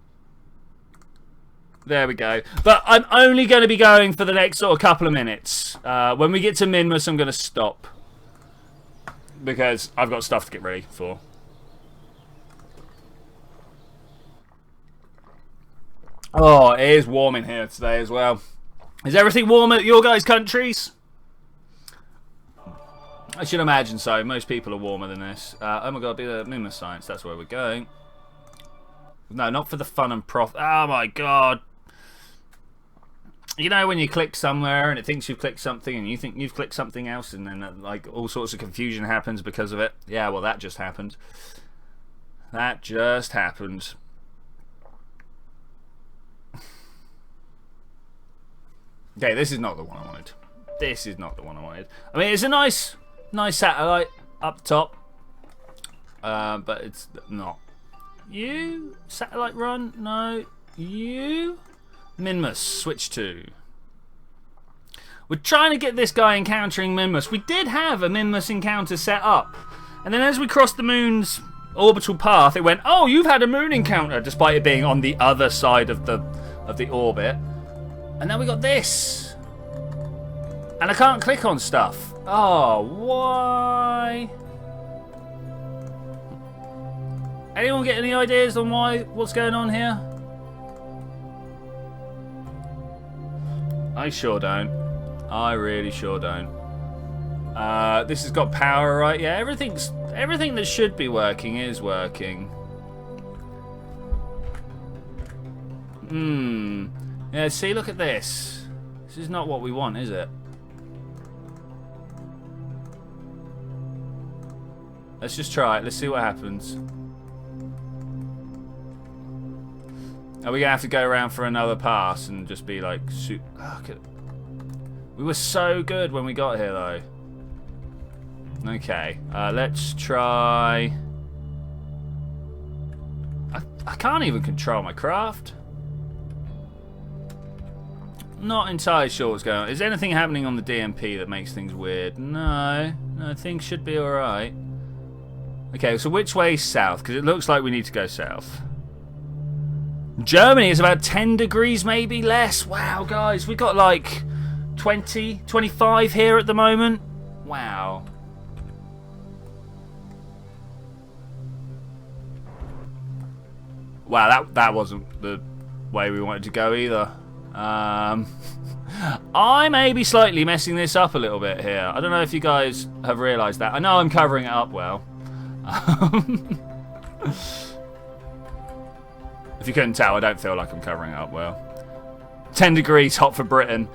There we go. But I'm only going to be going for the next sort of couple of minutes. When we get to Minmus, I'm going to stop. Because I've got stuff to get ready for. Oh, it is warm in here today as well. Is everything warm at your guys' countries? I should imagine so. Most people are warmer than this. Oh my god, be the Minmus Science. That's where we're going. No, not for the fun and profit. Oh my god. You know when you click somewhere and it thinks you've clicked something and you think you've clicked something else and then like all sorts of confusion happens because of it? Yeah, well that just happened. That just happened. Okay, this is not the one I wanted. This is not the one I wanted. I mean, it's a nice satellite up top. But it's not. You? Satellite run? No. You? Minmus, switch to. We're trying to get this guy encountering Minmus. We did have a Minmus encounter set up. And then as we crossed the moon's orbital path, it went, oh, you've had a moon encounter, despite it being on the other side of the orbit. And then we got this. And I can't click on stuff. Oh, why? Anyone get any ideas on what's going on here? I sure don't. I really sure don't. This has got power, right? Yeah, everything that should be working is working. Yeah, see, look at this. This is not what we want, is it? Let's just try it. Let's see what happens. Are we going to have to go around for another pass and just be like... Oh, we were so good when we got here, though. Okay, let's try... I can't even control my craft. Not entirely sure what's going on. Is anything happening on the DMP that makes things weird? No, things should be alright. Okay, so which way is south? Because it looks like we need to go south. Germany is about 10 degrees, maybe less. Wow, guys, we've got like 20, 25 here at the moment. Wow. Wow, that wasn't the way we wanted to go either. I may be slightly messing this up a little bit here. I don't know if you guys have realised that. I know I'm covering it up well. If you couldn't tell, I don't feel like I'm covering it up well. 10 degrees hot for Britain.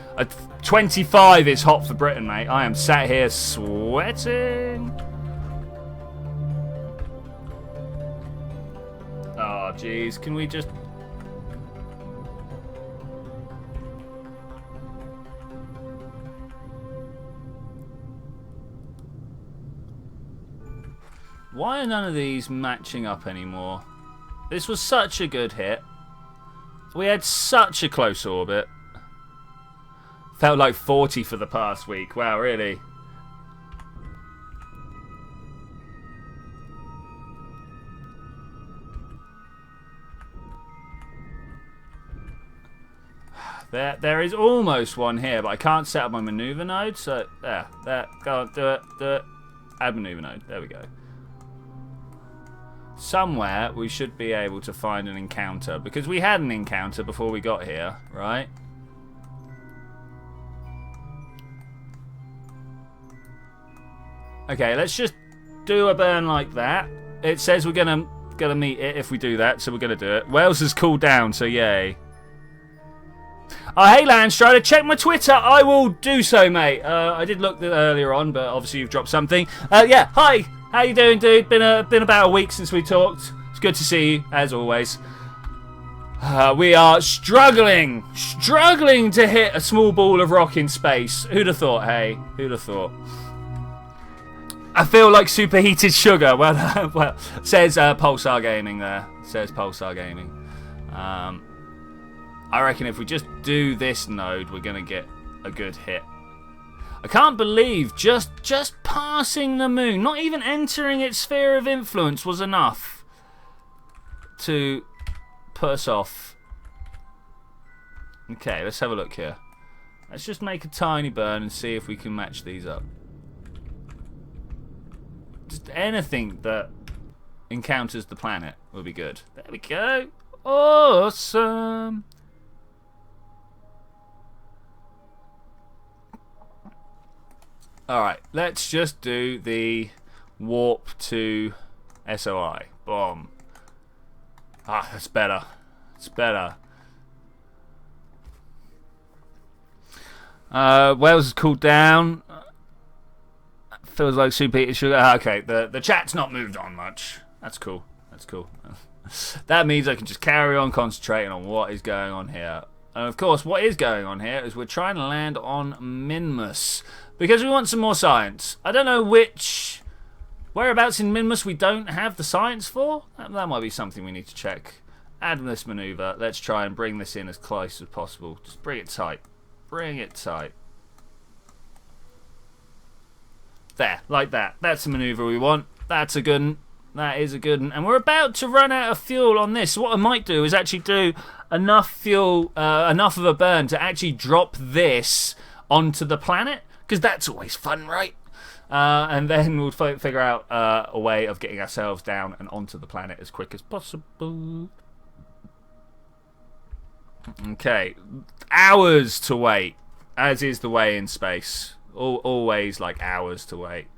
25 is hot for Britain, mate. I am sat here sweating. Oh, jeez. Can we just... Why are none of these matching up anymore? This was such a good hit. We had such a close orbit. Felt like 40 for the past week. Wow, really? There is almost one here, but I can't set up my maneuver node. So, there. Go on, do it. Add maneuver node. There we go. Somewhere we should be able to find an encounter, because we had an encounter before we got here, right? Okay, let's just do a burn like that. It says we're gonna meet it if we do that, so we're gonna do it. Wales has cooled down, so yay. Oh, hey Landstrider, check my Twitter. I will do so, mate. I did look earlier on, but obviously you've dropped something. Yeah, hi. How you doing, dude? Been about a week since we talked. It's good to see you, as always. We are struggling to hit a small ball of rock in space. Who'd have thought, hey? Who'd have thought? I feel like superheated sugar. Well, says Pulsar Gaming there. Says Pulsar Gaming. I reckon if we just do this node, we're going to get a good hit. I can't believe just passing the moon, not even entering its sphere of influence, was enough to put us off. Okay, let's have a look here. Let's just make a tiny burn and see if we can match these up. Just anything that encounters the planet will be good. There we go. Awesome. Alright, let's just do the warp to SOI. Boom. Ah, that's better. It's better. Wales is cooled down. Feels like superheated sugar. Okay, the chat's not moved on much. That's cool. That's cool. That means I can just carry on concentrating on what is going on here. And of course, what is going on here is we're trying to land on Minmus. Because we want some more science. I don't know whereabouts in Minmus we don't have the science for. That might be something we need to check. Add this maneuver. Let's try and bring this in as close as possible. Just bring it tight. Bring it tight. There, like that. That's the maneuver we want. That's a good one. That is a good one. And we're about to run out of fuel on this. So what I might do is actually do enough fuel, enough of a burn to actually drop this onto the planet. Because that's always fun, right? And then we'll figure out a way of getting ourselves down and onto the planet as quick as possible. Okay. Hours to wait, as is the way in space. Always like hours to wait.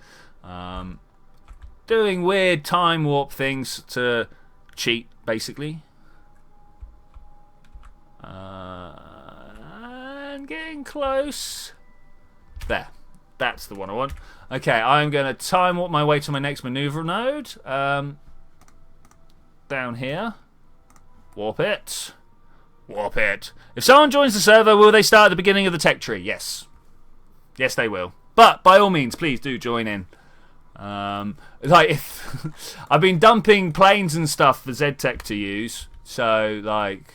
Doing weird time warp things to cheat, basically. And getting close. There. That's the one I want. Okay, I'm going to time warp my way to my next maneuver node. Down here. Warp it. Warp it. If someone joins the server, will they start at the beginning of the tech tree? Yes. Yes, they will. But, by all means, please do join in. Like, if I've been dumping planes and stuff for ZTech to use. So, like,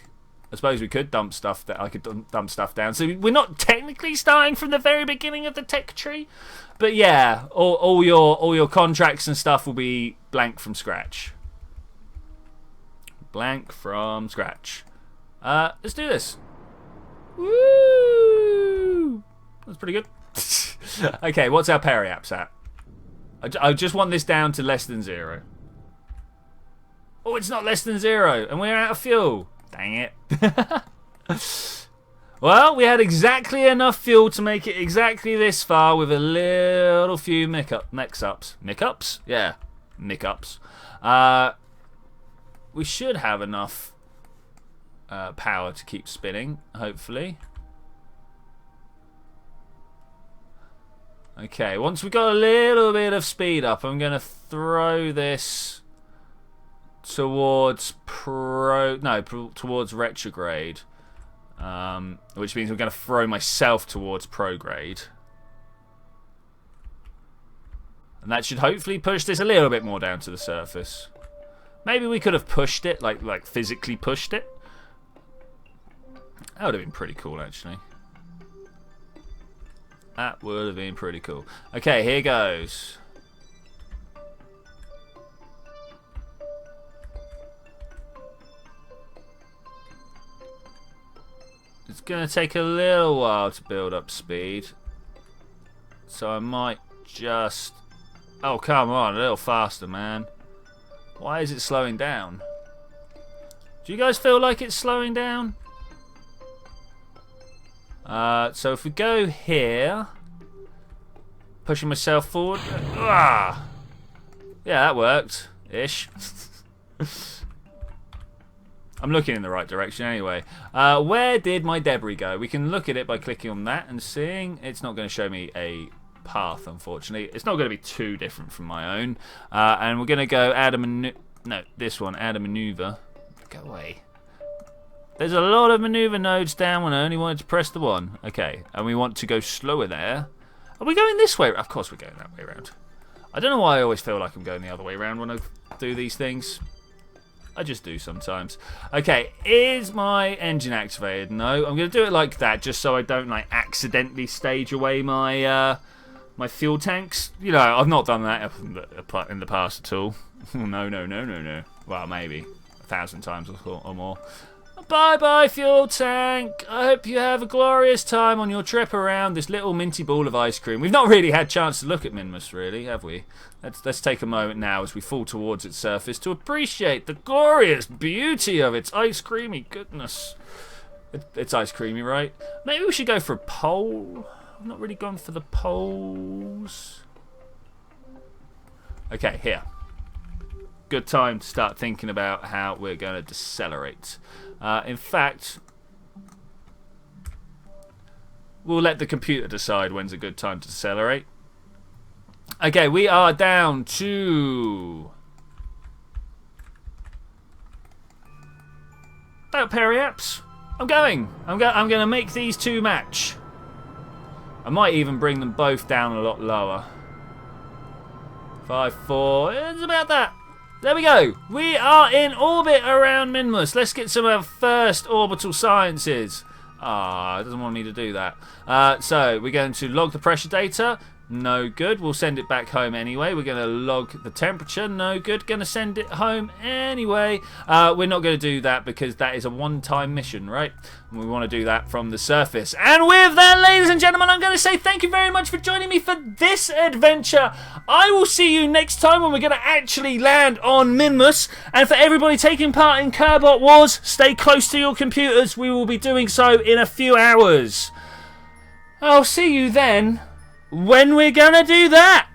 I suppose we could dump stuff that I could dump stuff down. So we're not technically starting from the very beginning of the tech tree, but yeah, all your contracts and stuff will be blank from scratch. Blank from scratch. Let's do this. Woo! That's pretty good. Okay, what's our periaps at? I just want this down to less than 0. Oh, it's not less than 0, and we're out of fuel. Dang it. Well, we had exactly enough fuel to make it exactly this far with a little few mix-ups. Mix-ups? Yeah, mix-ups. We should have enough power to keep spinning, hopefully. Okay, once we got a little bit of speed up, I'm going to throw this towards towards retrograde, which means I'm going to throw myself towards prograde, and that should hopefully push this a little bit more down to the surface. Maybe we could have pushed it, like physically pushed it. That would have been pretty cool, actually. That would have been pretty cool. Okay, here goes. It's going to take a little while to build up speed. So I might just... Oh, come on, a little faster, man. Why is it slowing down? Do you guys feel like it's slowing down? So if we go here, pushing myself forward. Yeah, that worked. Ish. I'm looking in the right direction anyway. Where did my debris go? We can look at it by clicking on that and seeing. It's not going to show me a path, unfortunately. It's not going to be too different from my own. And we're going to go add a maneuver. No, this one. Add a maneuver. Go away. There's a lot of maneuver nodes down when I only wanted to press the one. Okay, and we want to go slower there. Are we going this way? Of course we're going that way around. I don't know why I always feel like I'm going the other way around when I do these things. I just do sometimes. Okay, is my engine activated? No, I'm going to do it like that just so I don't like accidentally stage away my my fuel tanks. You know, I've not done that in the past at all. No. Well, maybe 1,000 times or more. Bye-bye, fuel tank. I hope you have a glorious time on your trip around this little minty ball of ice cream. We've not really had a chance to look at Minmus, really, have we? Let's take a moment now as we fall towards its surface to appreciate the glorious beauty of its ice creamy goodness. It's ice creamy, right? Maybe we should go for a pole. I've not really gone for the poles. Okay, here. Good time to start thinking about how we're going to decelerate. In fact, we'll let the computer decide when's a good time to decelerate. Okay, we are down to about periaps. I'm going to make these two match. I might even bring them both down a lot lower. 5, 4. It's about that. There we go. We are in orbit around Minmus. Let's get some of our first orbital sciences. It doesn't want me to do that. So we're going to log the pressure data. No good. We'll send it back home anyway. We're going to log the temperature. No good. Going to send it home anyway. We're not going to do that because that is a one-time mission, right? And we want to do that from the surface. And with that, ladies and gentlemen, I'm going to say thank you very much for joining me for this adventure. I will see you next time when we're going to actually land on Minmus. And for everybody taking part in Kerbal Wars, stay close to your computers. We will be doing so in a few hours. I'll see you then when we're gonna do that.